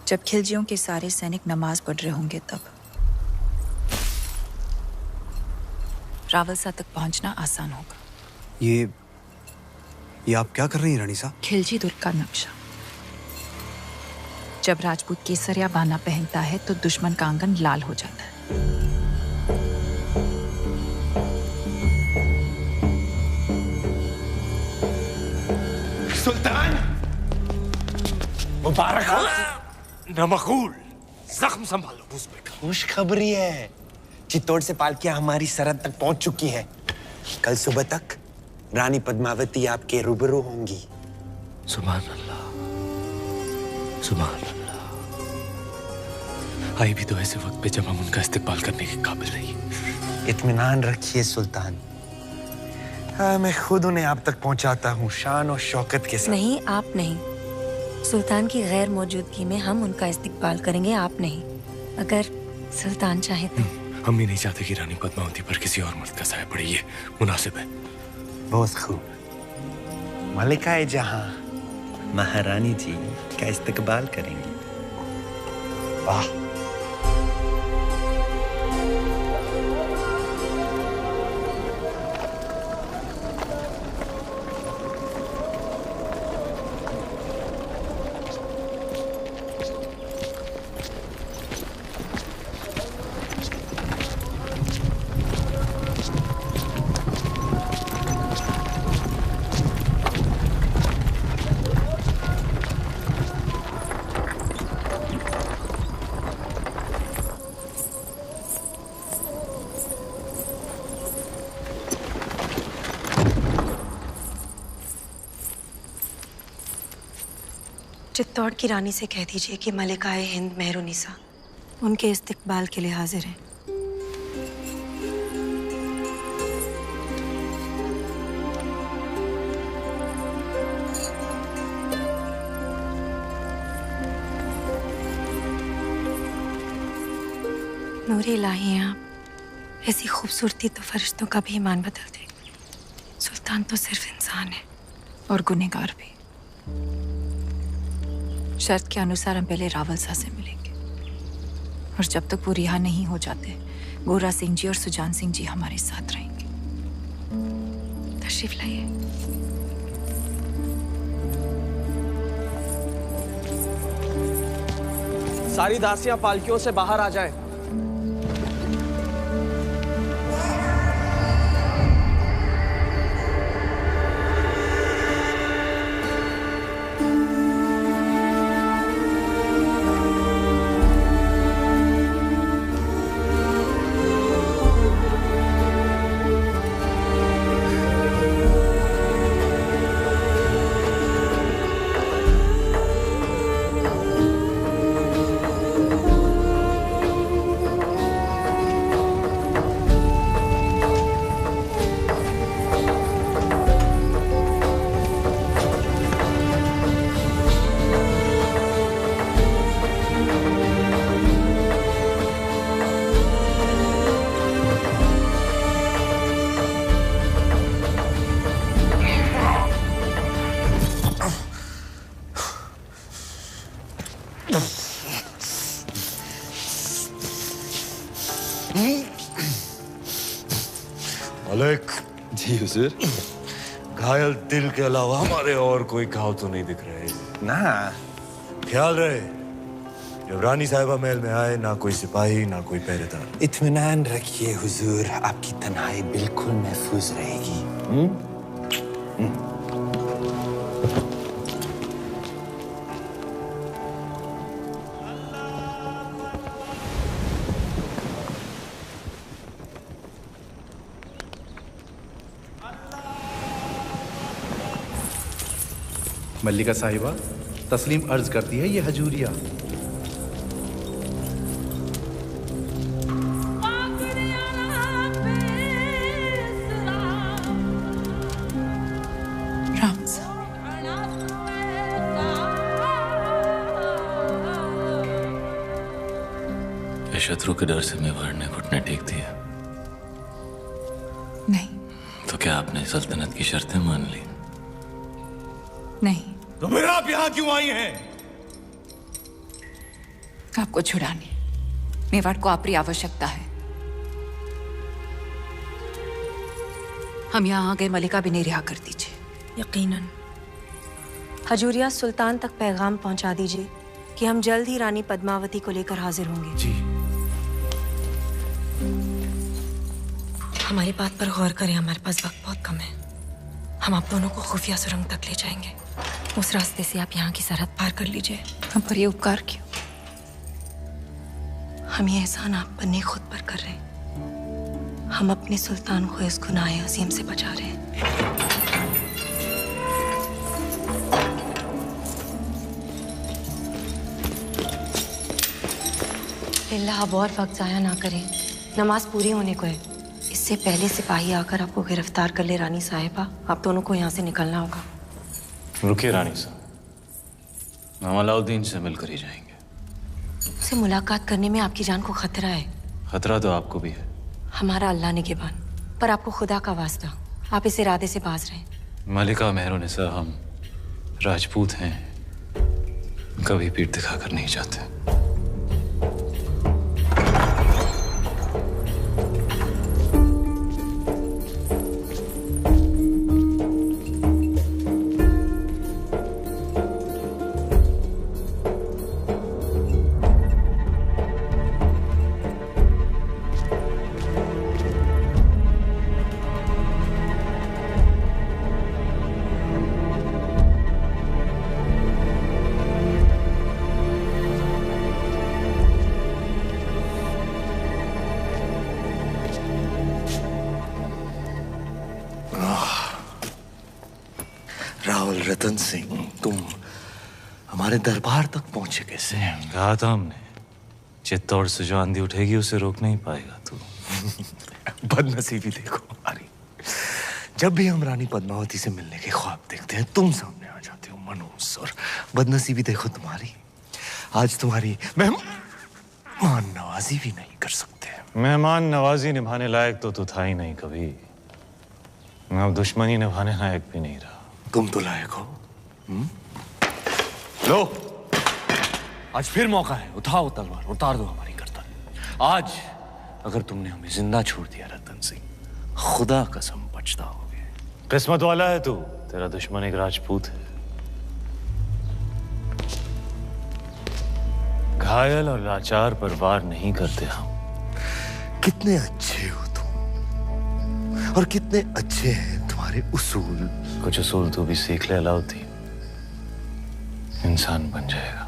जब खिलजियों के सारे सैनिक नमाज पढ़ रहे होंगे तब रावलसा तक पहुंचना आसान होगा। ये आप क्या कर रही हैं रानी साहब? खिलजी दुर्ग का नक्शा। जब राजपूत केसरिया बाना पहनता है तो दुश्मन का आंगन लाल हो जाता है। सुल्तान मुबारक हो नमकूल, जख्म संभालो उस पे। खुशखबरी है, चित्तौड़ से पालकियां हमारी सरहद तक पहुंच चुकी है। कल सुबह तक रानी पद्मावती आपके रूबरू होंगी। सुभान अल्लाह, सुभान अल्लाह। आई भी तो ऐसे वक्त पे जब हम उनका इस्तेमाल करने के काबिल नहीं। इत्मीनान रखिए सुल्तान, मैं खुद उन्हें आप तक पहुंचाता हूँ शान और शौकत के साथ। नहीं, आप नहीं। सुल्तान की गैर मौजूदगी में हम उनका इस्तेमाल करेंगे, आप नहीं। अगर सुल्तान चाहे तो। हम भी नहीं चाहते कि रानी पद्मावती पर किसी और मर्द का साया पड़े, ये मुनासिब है। बहुत खूब, मलिकाए जहां महारानी जी का इस्तकबाल करेंगी। वाह, चित्तौड़ की रानी से कह दीजिए कि मलिकाए हिंद मेहरुनिसा उनके इस्तकबाल के लिए हाजिर हैं। नूरे इलाही हैं आप, ऐसी खूबसूरती तो फरिश्तों का भी ईमान बदल दे। सुल्तान तो सिर्फ इंसान है और गुनहगार भी। शर्त के अनुसार हम पहले रावलसा से मिलेंगे और जब तक वो रिहा नहीं हो जाते गोरा सिंह जी और सुजान सिंह जी हमारे साथ रहेंगे। तशरीफ लाइए। सारी दासियां पालकियों से बाहर आ जाएं। जी हुजूर। घायल दिल के अलावा हमारे और कोई घाव तो नहीं दिख रहे ना। ख्याल रहे, जब रानी साहिबा महल में आए ना कोई सिपाही ना कोई पहरेदार। इत्मीनान रखिए हुजूर, आपकी तन्हाई बिल्कुल महफूज रहेगी। मल्लिका साहिबा, तस्लीम अर्ज करती है ये हजूरिया। शत्रु के डर से मेवाड़ ने घुटने टेक दिया? नहीं। तो क्या आपने सल्तनत की शर्तें मान ली? नहीं। तो फिर आप यहाँ क्यों आई हैं? आपको छुड़ाने मेवाड़ को आपकी आवश्यकता है। हम यहाँ आ गए, मलिका भी नहीं रिहा कर दीजिए। यकीनन। हजूरिया, सुल्तान तक पैगाम पहुंचा दीजिए कि हम जल्द ही रानी पद्मावती को लेकर हाजिर होंगे। जी। हमारी बात पर गौर करें, हमारे पास वक्त बहुत कम है। हम आप दोनों को खुफिया सुरंग तक ले जाएंगे। उस रास्ते से आप यहाँ की सरहद पार कर लीजिए। हम पर ये उपकार क्यों? हम ये एहसान आप पर नहीं खुद पर कर रहे हैं। हम अपने सुल्तान को इस गुनाह अजीम से बचा रहे हैं। अल्लाह, अब और वक्त जाया ना करें, नमाज पूरी होने को है। इससे पहले सिपाही आकर आपको गिरफ्तार कर ले। रानी साहिबा, आप दोनों को यहाँ से निकलना होगा। रुकिए रानी साहब, हम अलाउद्दीन से मिलकर ही जाएंगे। उससे मुलाकात करने में आपकी जान को खतरा है। खतरा तो आपको भी है। हमारा अल्लाह निगहबान, पर आपको खुदा का वास्ता, आप इस इरादे से बाज रहे। मलिका मेहरुनिसा, हम राजपूत हैं, कभी पीठ दिखाकर नहीं जाते। रतन सिंह, तुम हमारे दरबार तक पहुंचे कैसे? कहा था हमने, चित्तौड़ से जो आंधी उठेगी उसे रोक नहीं पाएगा तू। बदनसीबी देखो हमारी, जब भी हम रानी पद्मावती से मिलने के ख्वाब देखते हैं तुम सामने आ जाते हो मनूस। और बदनसीबी देखो तुम्हारी, आज तुम्हारी मेहमान नवाजी भी नहीं कर सकते। मेहमान नवाजी निभाने लायक तो तू था ही नहीं कभी। अब दुश्मनी निभाने लायक भी नहीं रहा। तुम तो लायक हो। लो, आज फिर मौका है, उठाओ तलवार, उतार दो हमारी गर्दन। आज अगर तुमने हमें जिंदा छोड़ दिया रतन सिंह, खुदा कसम पछताओगे। किस्मत वाला है तू, तेरा दुश्मन एक राजपूत है। घायल और लाचार पर वार नहीं करते हम। कितने अच्छे हो तुम, और कितने अच्छे हैं तुम्हारे उसूल। कुछ उसूल तू भी सीख ले अलाउद्दीन, इंसान बन जाएगा।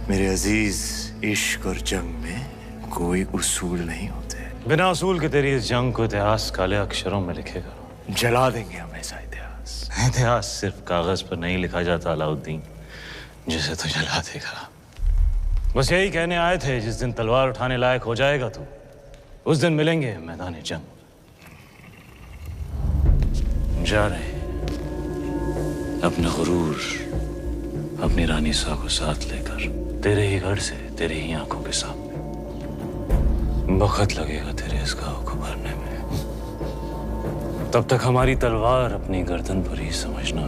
मेरे अजीज, इश्क और जंग में कोई उसूल नहीं होते। बिना उसूल के तेरी इस जंग को इतिहास काले अक्षरों में लिखेगा। जला देंगे हम ऐसा इतिहास। इतिहास सिर्फ कागज पर नहीं लिखा जाता अलाउद्दीन, जिसे तू जला देगा। बस यही कहने आए थे, जिस दिन तलवार उठाने लायक हो जाएगा तू, उस दिन मिलेंगे मैदान जंग। जा रहे अपना गुरूर, अपनी रानी सा को साथ लेकर, तेरे ही घर से, तेरे ही आंखों के सामने। वक्त लगेगा तेरे इस घाव को भरने में। तब तक हमारी तलवार अपनी गर्दन पर ही समझना।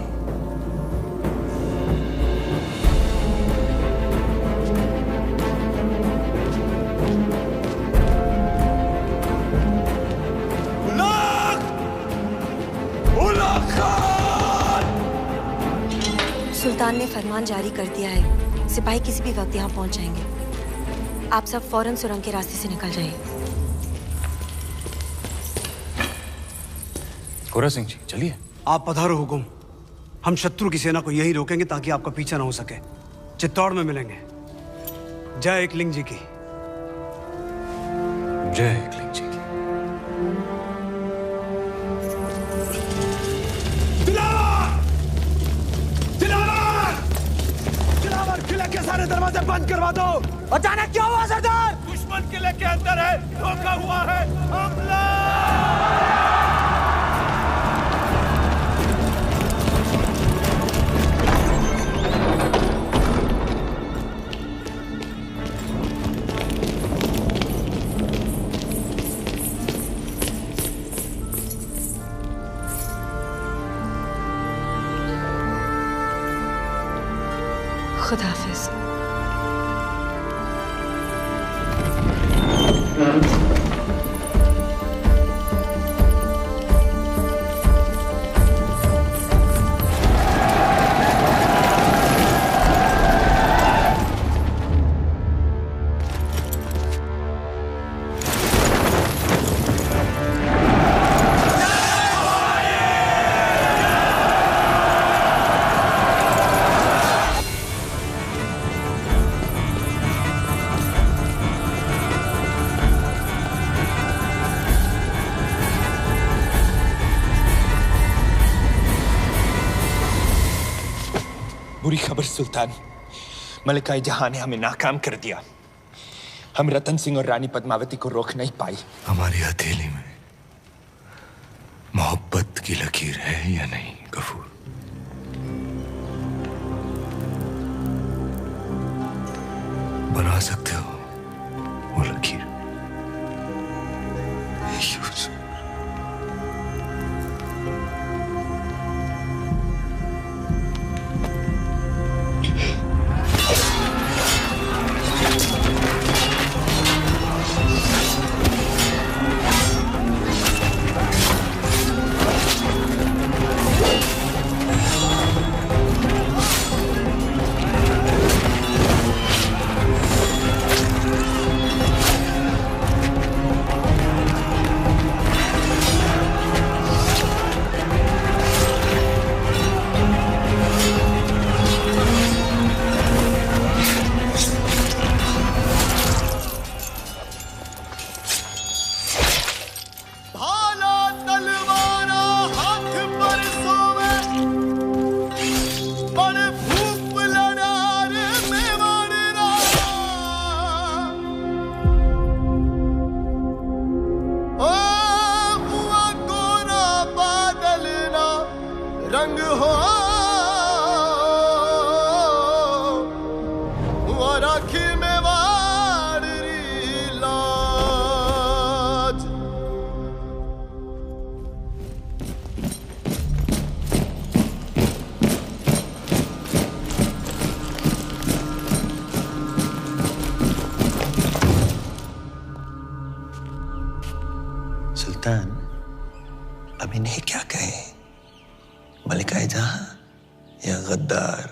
फरमान जारी कर दिया है, सिपाही किसी भी वक्त यहाँ पहुंच जाएंगे। आप सब फौरन सुरंग के रास्ते से निकल जाइए। कोरा सिंह जी चलिए। आप पधारो हुकुम। हम शत्रु की सेना को यही रोकेंगे ताकि आपका पीछा ना हो सके। चित्तौड़ में मिलेंगे। जय एकलिंग जी की। जय एकलिंग जी की। दिलावर किले के सारे दरवाजे बंद करवा दो। अचानक क्या हुआ सरदार? दुश्मन किले के अंदर है, धोखा हुआ है। हमला! खुदा हाफिज। बुरी खबर सुल्तान, मलिकाए जहां ने हमें नाकाम कर दिया। हम रतन सिंह और रानी पद्मावती को रोक नहीं पाई। हमारी हथेली में मोहब्बत की लकीर है या नहीं गफूर? बना सकते हो वो लकीर? सुल्तान, अब इन्हें क्या कहें? मलिकाए जहां या गद्दार?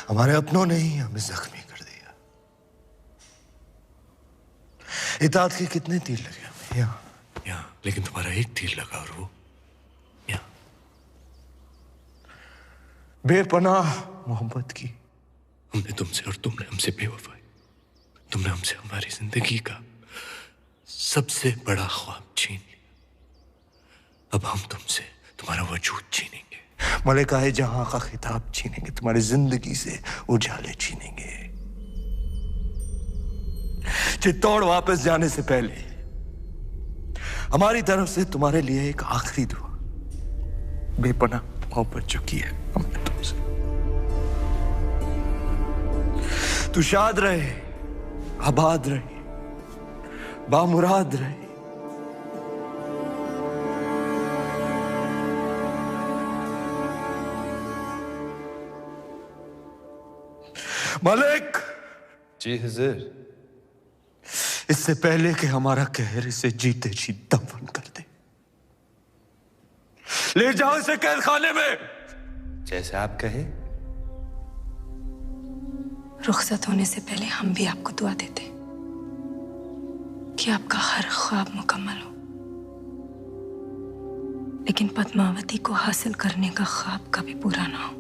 हमारे अपनों ने ही हमें जख्मी कर दिया। इताअत के कितने तीर लगे हमें? यहाँ, लेकिन तुम्हारा एक तीर लगा और वो यहाँ। बेपनाह मोहब्बत की हमने तुमसे और तुमने हमसे बेवफाई। तुमने हमसे हमारी जिंदगी का सबसे बड़ा ख्वाब छीन लिया। अब हम तुमसे तुम्हारा वजूद छीनेंगे, मलिकाए जहां का खिताब छीनेंगे, तुम्हारी जिंदगी से उजाले छीनेंगे। चित्तौड़ वापस जाने से पहले हमारी तरफ से तुम्हारे लिए एक आखिरी दुआ, बेपनाह मोहब्बत जो की है हमने तुमसे। तू शाद रहे, आबाद रहे, बामुराद रहे। मालिक। जी हुजूर। इससे पहले कि हमारा कहर इसे जीते जी दफन कर दे, ले जाओ इसे कैद खाने में। जैसे आप कहे। रुखसत होने से पहले हम भी आपको दुआ देते कि आपका हर ख्वाब मुकम्मल हो, लेकिन पद्मावती को हासिल करने का ख्वाब कभी पूरा ना हो।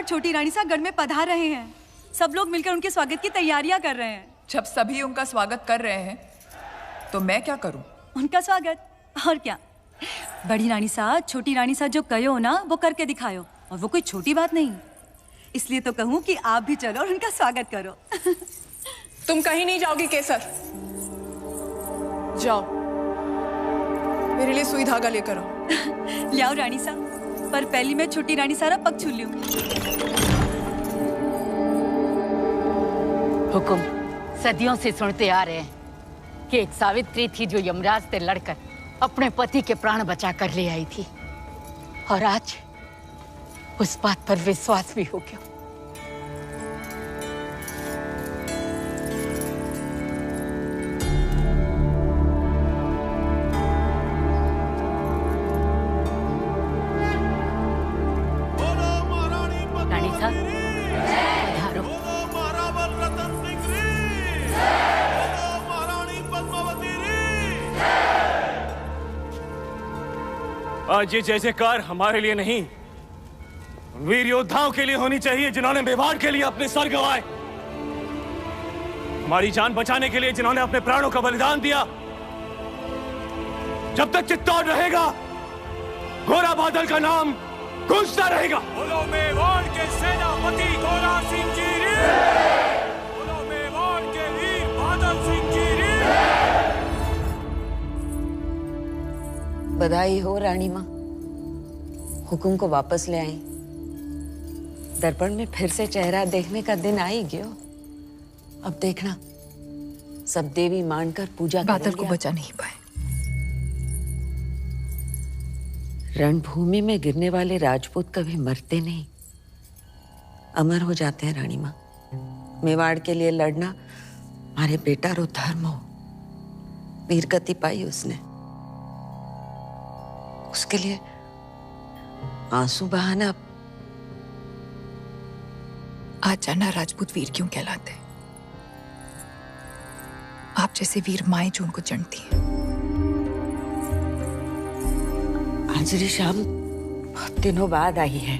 छोटी रानी साहब गढ़ में पधार रहे हैं। सब लोग मिलकर उनके स्वागत की तैयारियां कर रहे हैं। जब सभी उनका स्वागत कर रहे हैं तो मैं क्या करूं? उनका स्वागत और क्या। बड़ी रानी साहब छोटी रानी साहब जो कहो ना वो करके दिखाओ, और वो कोई छोटी बात नहीं। इसलिए तो कहूं कि आप भी चलो और उनका स्वागत करो। तुम कहीं नहीं जाओगी केसर। जाओ मेरे लिए सुई धागा लेकर आओ। ले आओ रानी साहब, पर पहली मैं छोटी रानी सारा पग छू लूं। हुकुम सदियों से सुनते आ रहे हैं कि एक सावित्री थी जो यमराज से लड़कर अपने पति के प्राण बचा कर ले आई थी, और आज उस बात पर विश्वास भी हो गया। आज ये जय जयकार हमारे लिए नहीं, वीर योद्धाओं के लिए होनी चाहिए जिन्होंने मेवाड़ के लिए अपने सर गंवाए, हमारी जान बचाने के लिए जिन्होंने अपने प्राणों का बलिदान दिया। जब तक चित्तौड़ रहेगा गोरा बादल का नाम गूंजता रहेगा। बोलो मेवाड़ के सेनापति गोरा सिंह जी रे, बोलो मेवाड़ के वीर बादल सिंह जी रे। बधाई हो रानी माँ, हुकुम को वापस ले आई। दर्पण में फिर से चेहरा देखने का दिन आ ही गयो। अब देखना सब देवी मानकर पूजा बादल को बचा नहीं पाए। रणभूमि में गिरने वाले राजपूत कभी मरते नहीं, अमर हो जाते हैं रानी माँ। मेवाड़ के लिए लड़ना हमारे बेटा रो धर्म हो। वीरगति पाई उसने, उसके लिए आंसू बहाना। आज जाना राजपूत वीर क्यों कहलाते हैं। आप जैसे वीर माए जो उनको चढ़ती हैं। आज री शाम बहुत दिनों बाद आई है।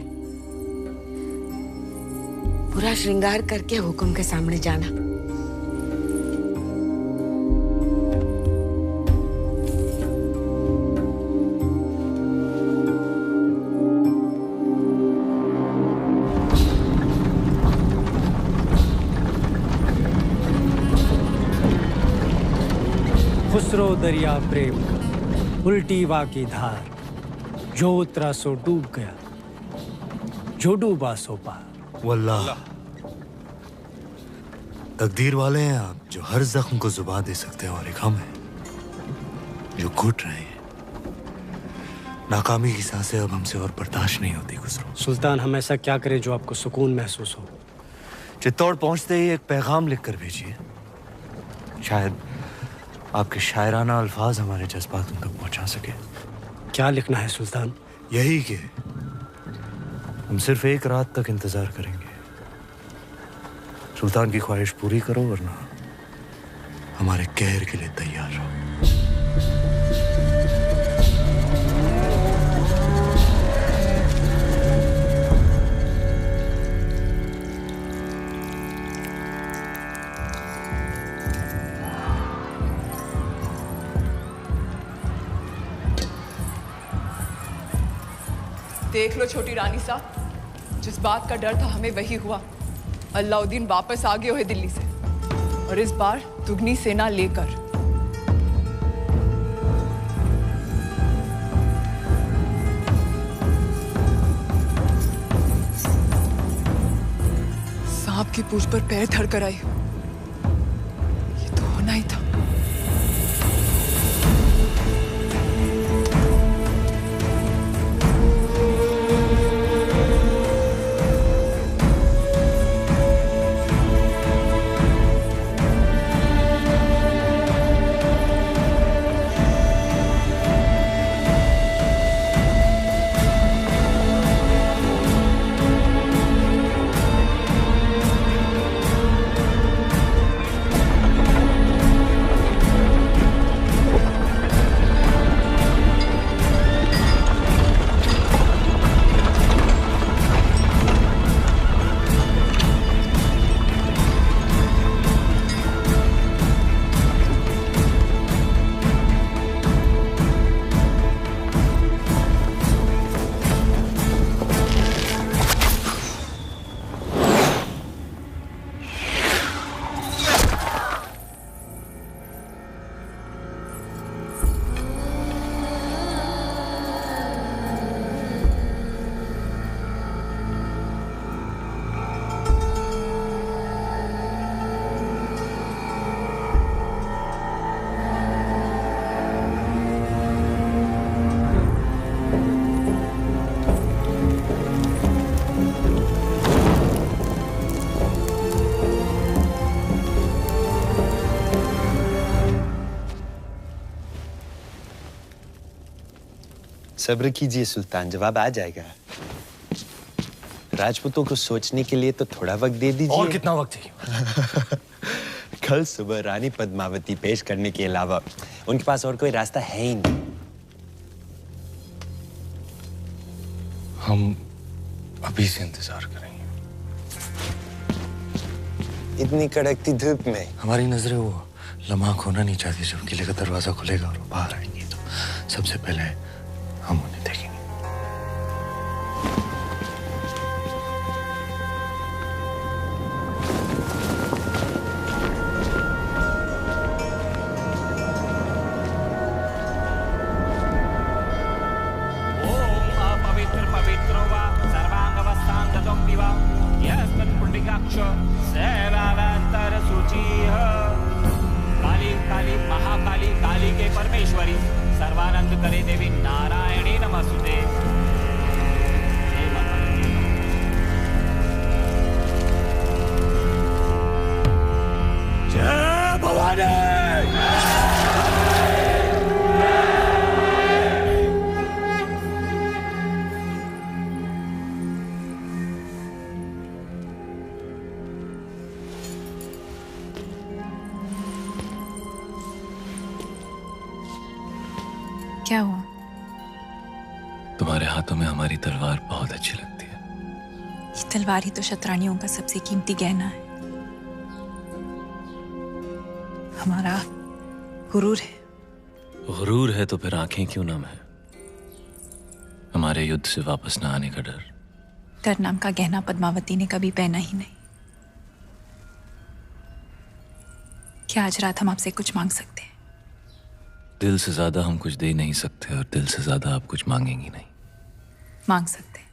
पूरा श्रृंगार करके हुकुम के सामने जाना। खुसरो दरिया प्रेम का उल्टी वा की धार, जो उतरा सो डूब गया, जो डूबा सो पार। वल्लाह तकदीर वाले हैं आप, जो हर जख्म को जुबान दे सकते हैं, और एक हम हैं जो घुट रहे हैं। नाकामी की सांसें अब हमसे और बर्दाश्त नहीं होती खुसरो। सुल्तान, हम ऐसा क्या करें जो आपको सुकून महसूस हो। चित्तौड़ पहुंचते ही एक पैगाम लिख कर भेजिए। शायद आपके शायराना अल्फाज हमारे जज्बात उन तक पहुंचा सके। क्या लिखना है सुल्तान? यही कि हम सिर्फ एक रात तक इंतजार करेंगे। सुल्तान की ख्वाहिश पूरी करो, वरना हमारे कहर के लिए तैयार रहो। देख लो छोटी रानी साहब, जिस बात का डर था हमें वही हुआ। अलाउद्दीन वापस आ गए हुए दिल्ली से, और इस बार दुगनी सेना लेकर। सांप की पूंछ पर पैर धर कर आई। ये तो होना ही था। सब्र कीजिए सुल्तान, जवाब आ जाएगा। राजपूतों को सोचने के लिए तो थोड़ा वक्त दे दीजिए। और कितना वक्त चाहिए? कल सुबह रानी पद्मावती पेश करने के अलावा उनके पास और कोई रास्ता है ही नहीं। हम अभी से इंतजार करेंगे। इतनी कड़कती धूप में हमारी नजरें वो लम्हा खोना नहीं चाहती जब किले का दरवाजा खुलेगा और वो बाहर आएंगे, तो सबसे पहले हम उन्हें देखेंगे। काली काली महाकाली काली के परमेश्वरी सर्वानंद करे देवी नारायणी नमस्ते। जय भवानी। क्या हुआ? तुम्हारे हाथों में हमारी तलवार बहुत अच्छी लगती है। ये तलवार ही तो शतरानियों का सबसे कीमती गहना है, हमारा गुरूर है। गुरूर है तो फिर आंखें क्यों नम है? हमारे युद्ध से वापस न आने का डर। डर नाम का गहना पद्मावती ने कभी पहना ही नहीं। क्या आज रात हम आपसे कुछ मांग सकते हैं? दिल से ज्यादा हम कुछ दे नहीं सकते और दिल से ज्यादा आप कुछ मांगेंगी नहीं। मांग सकते हैं।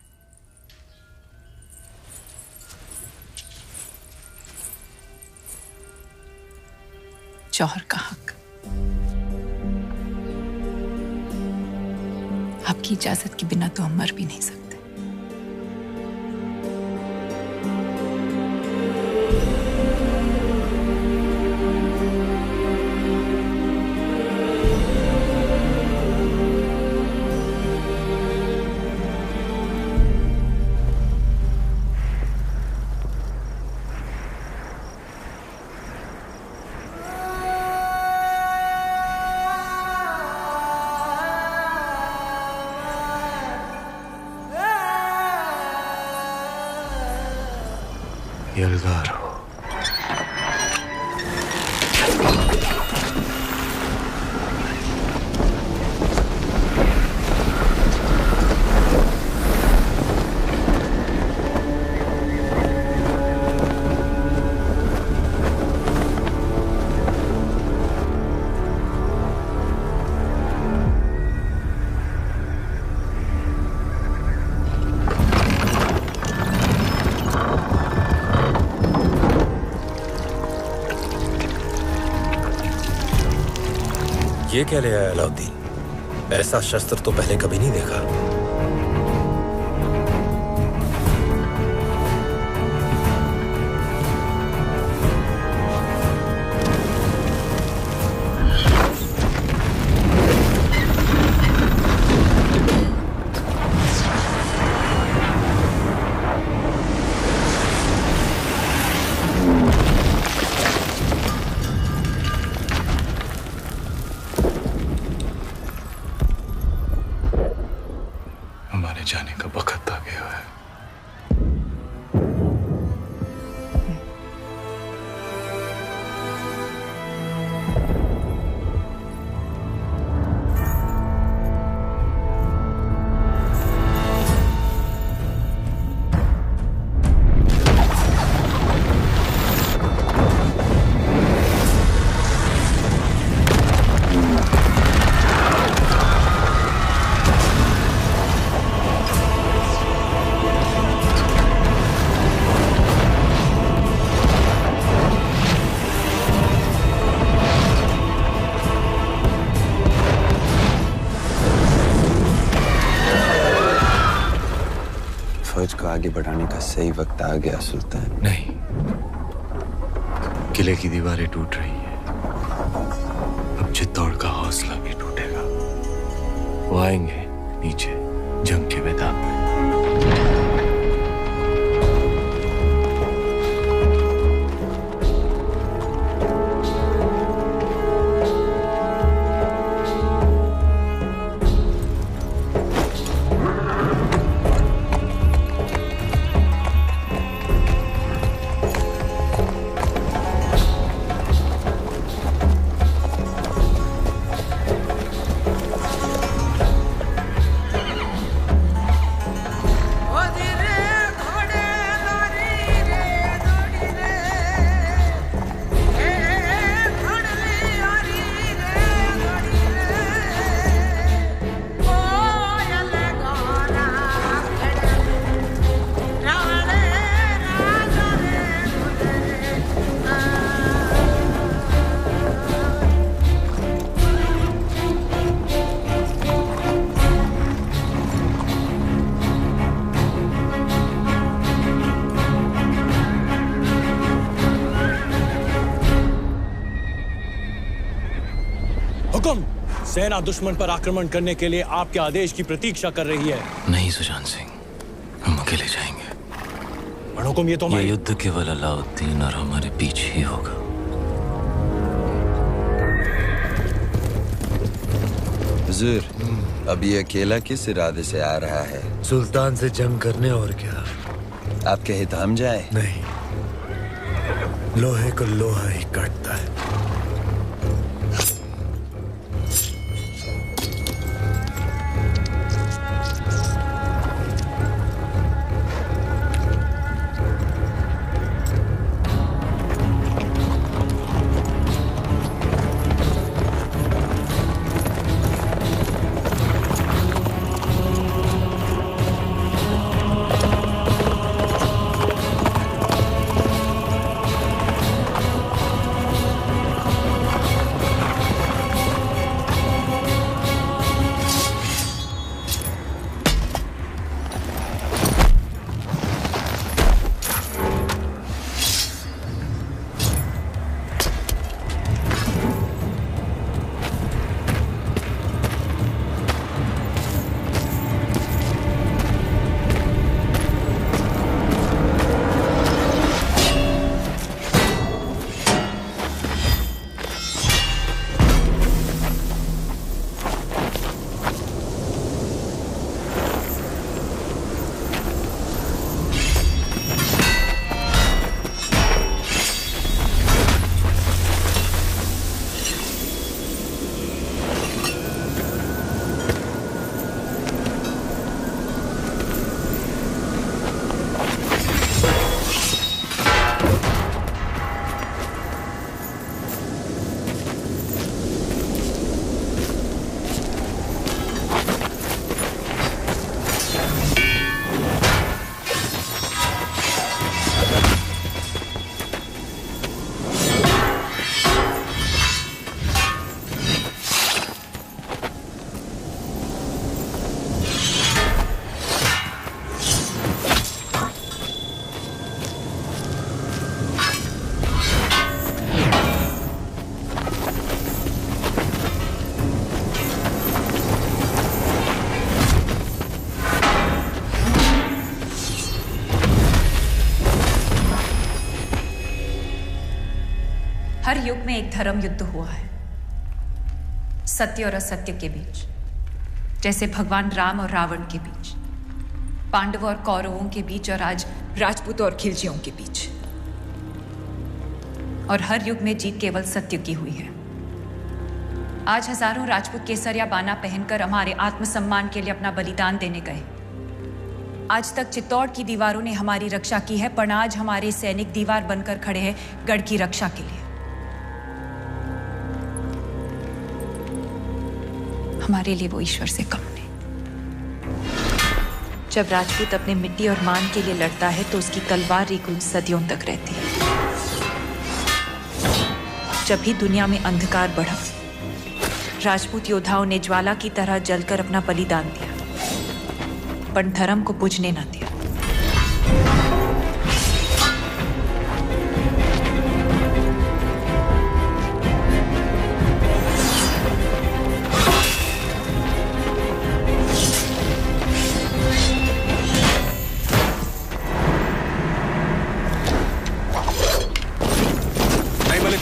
जौहर का हक। आपकी इजाजत के बिना तो हम मर भी नहीं सकते। यलगार हो। ये क्या ले आया अलाउद्दीन? ऐसा शस्त्र तो पहले कभी नहीं देखा। हमारे जाने का वक्त आ गया है। फौज को आगे बढ़ाने का सही वक्त आ गया सुल्तान। नहीं, किले की दीवारें टूट रही हैं। अब चित्तौड़ का हौसला भी टूटेगा। वो आएंगे नीचे जंग के मैदान में। हुकुम, सेना दुश्मन पर आक्रमण करने के लिए आपके आदेश की प्रतीक्षा कर रही है। नहीं सुजान सिंह, हम अकेले जाएंगे। पर हुकुम, ये तो ये युद्ध केवल अलाउद्दीन और हमारे पीछे ही होगा। हुजूर, अब ये अकेला किस इरादे से आ रहा है? सुल्तान से जंग करने, और क्या। आप कहे तो हम जाए? नहीं, लोहे को लोहा ही काटता है। हर युग में एक धर्म युद्ध हुआ है, सत्य और असत्य के बीच, जैसे भगवान राम और रावण के बीच, पांडवों और कौरवों के बीच, और आज राजपूतों और खिलजियों के बीच। और हर युग में जीत केवल सत्य की हुई है। आज हजारों राजपूत केसरिया बाना पहनकर हमारे आत्मसम्मान के लिए अपना बलिदान देने गए। आज तक चित्तौड़ की दीवारों ने हमारी रक्षा की है, पर आज हमारे सैनिक दीवार बनकर खड़े हैं गढ़ की रक्षा के लिए। हमारे लिए वो ईश्वर से कम नहीं। जब राजपूत अपने मिट्टी और मान के लिए लड़ता है तो उसकी तलवार की गूंज सदियों तक रहती है। जब भी दुनिया में अंधकार बढ़ा, राजपूत योद्धाओं ने ज्वाला की तरह जलकर अपना बलिदान दिया, पर धर्म को बुझने न दिया।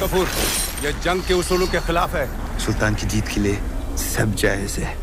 कपूर, यह जंग के उसूलों के खिलाफ है। सुल्तान की जीत के लिए सब जायज है।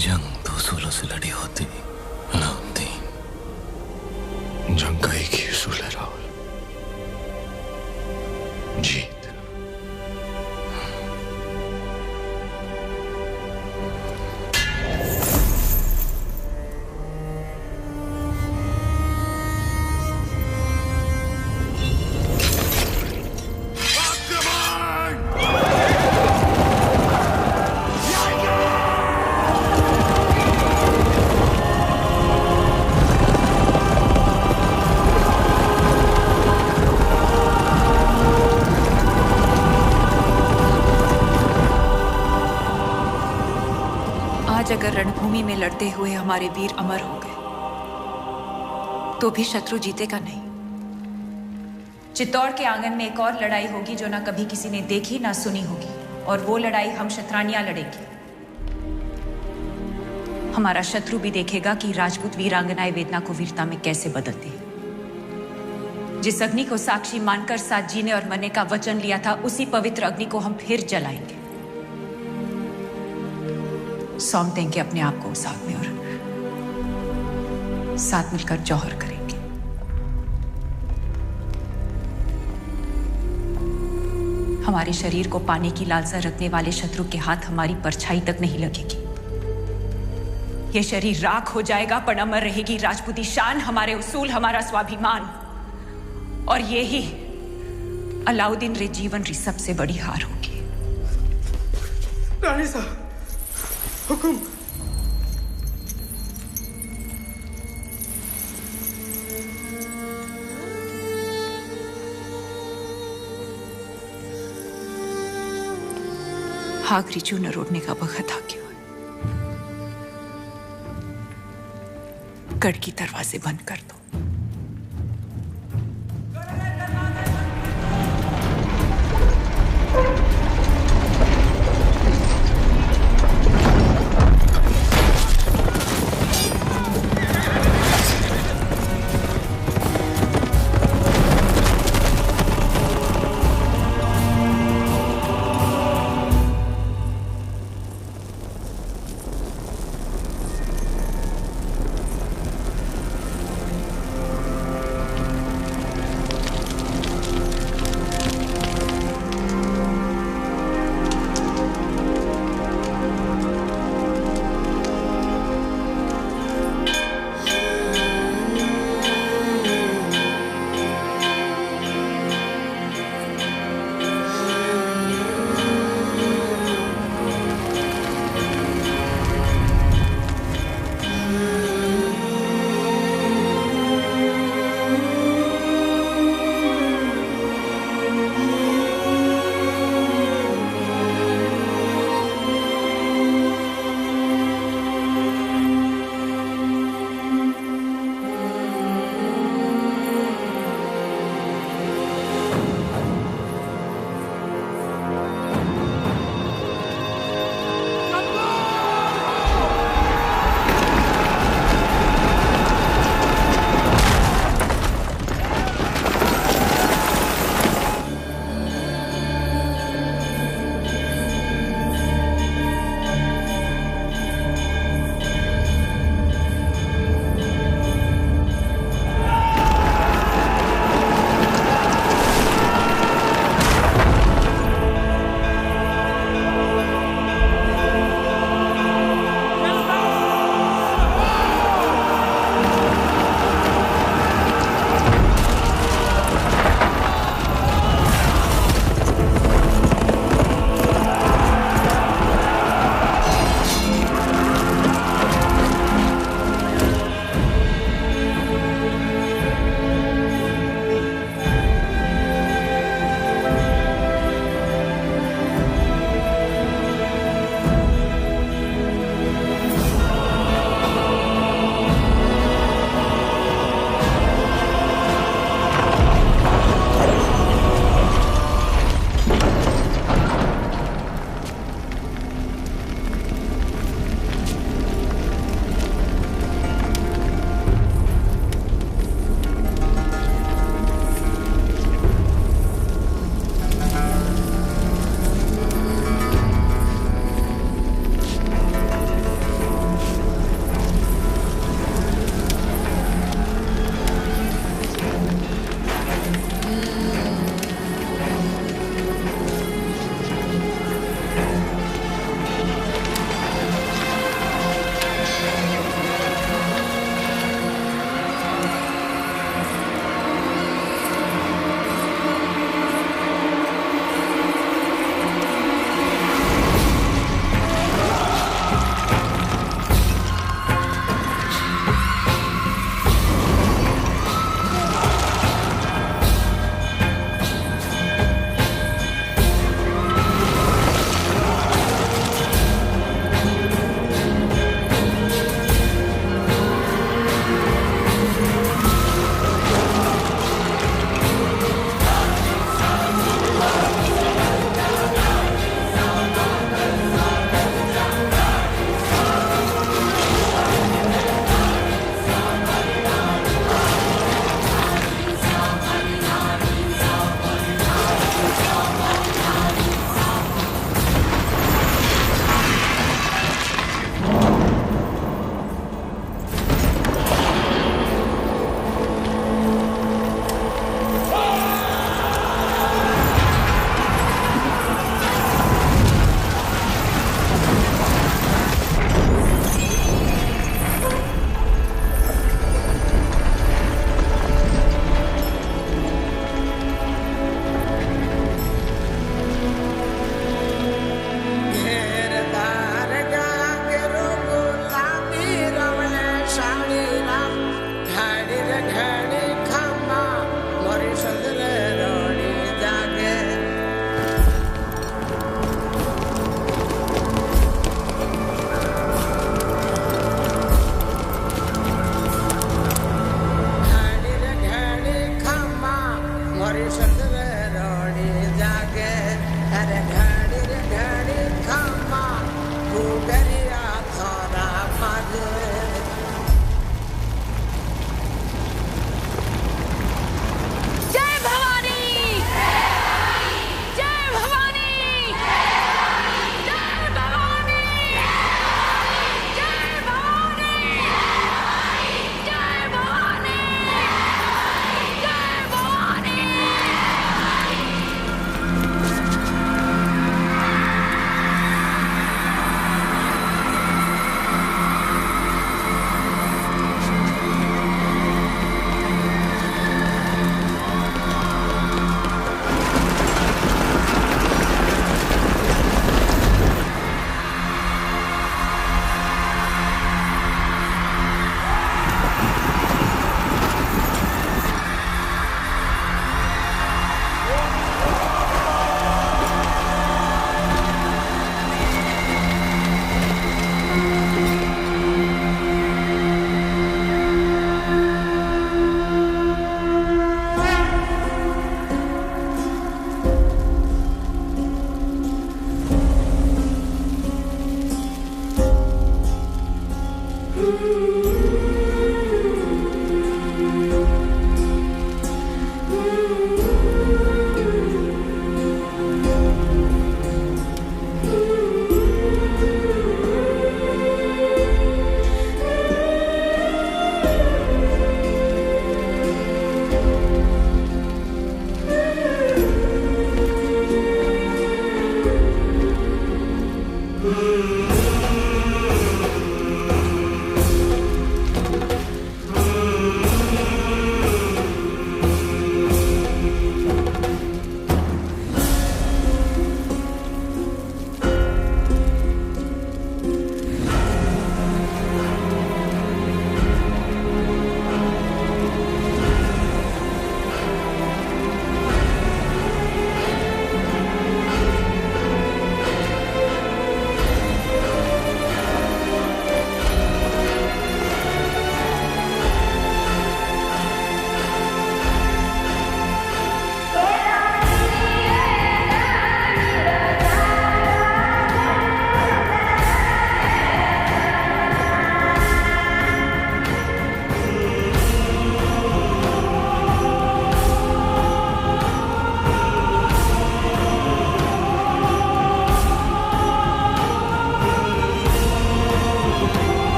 जंग दो उसूलों से लड़ी होती अलाउद्दीन। जंग का एक ही उसूल है राहुल, जीत। अगर रणभूमि में लड़ते हुए हमारे वीर अमर हो गए तो भी शत्रु जीतेगा नहीं। चित्तौड़ के आंगन में एक और लड़ाई होगी जो ना कभी किसी ने देखी ना सुनी होगी, और वो लड़ाई हम शतरानियां लड़ेंगे। हमारा शत्रु भी देखेगा कि राजपूत वीरांगनाएं वेदना को वीरता में कैसे बदलती है। जिस अग्नि को साक्षी मानकर साथ जीने और मरने का वचन लिया था, उसी पवित्र अग्नि को हम फिर जलाएंगे। सौंप देंगे अपने आप को उस आग में और साथ मिलकर जौहर करेंगे। हमारे शरीर को पाने की लालसा रखने वाले शत्रु के हाथ हमारी परछाई तक नहीं लगेगी। यह शरीर राख हो जाएगा, पर अमर रहेगी राजपूती शान, हमारे उसूल, हमारा स्वाभिमान। और ये ही अलाउद्दीन रे जीवन री सबसे बड़ी हार होगी। रानी साहब, हुकुम। आखिरी चूना रोडने का वक्त आ गया। गढ़ की दरवाजे बंद कर दो।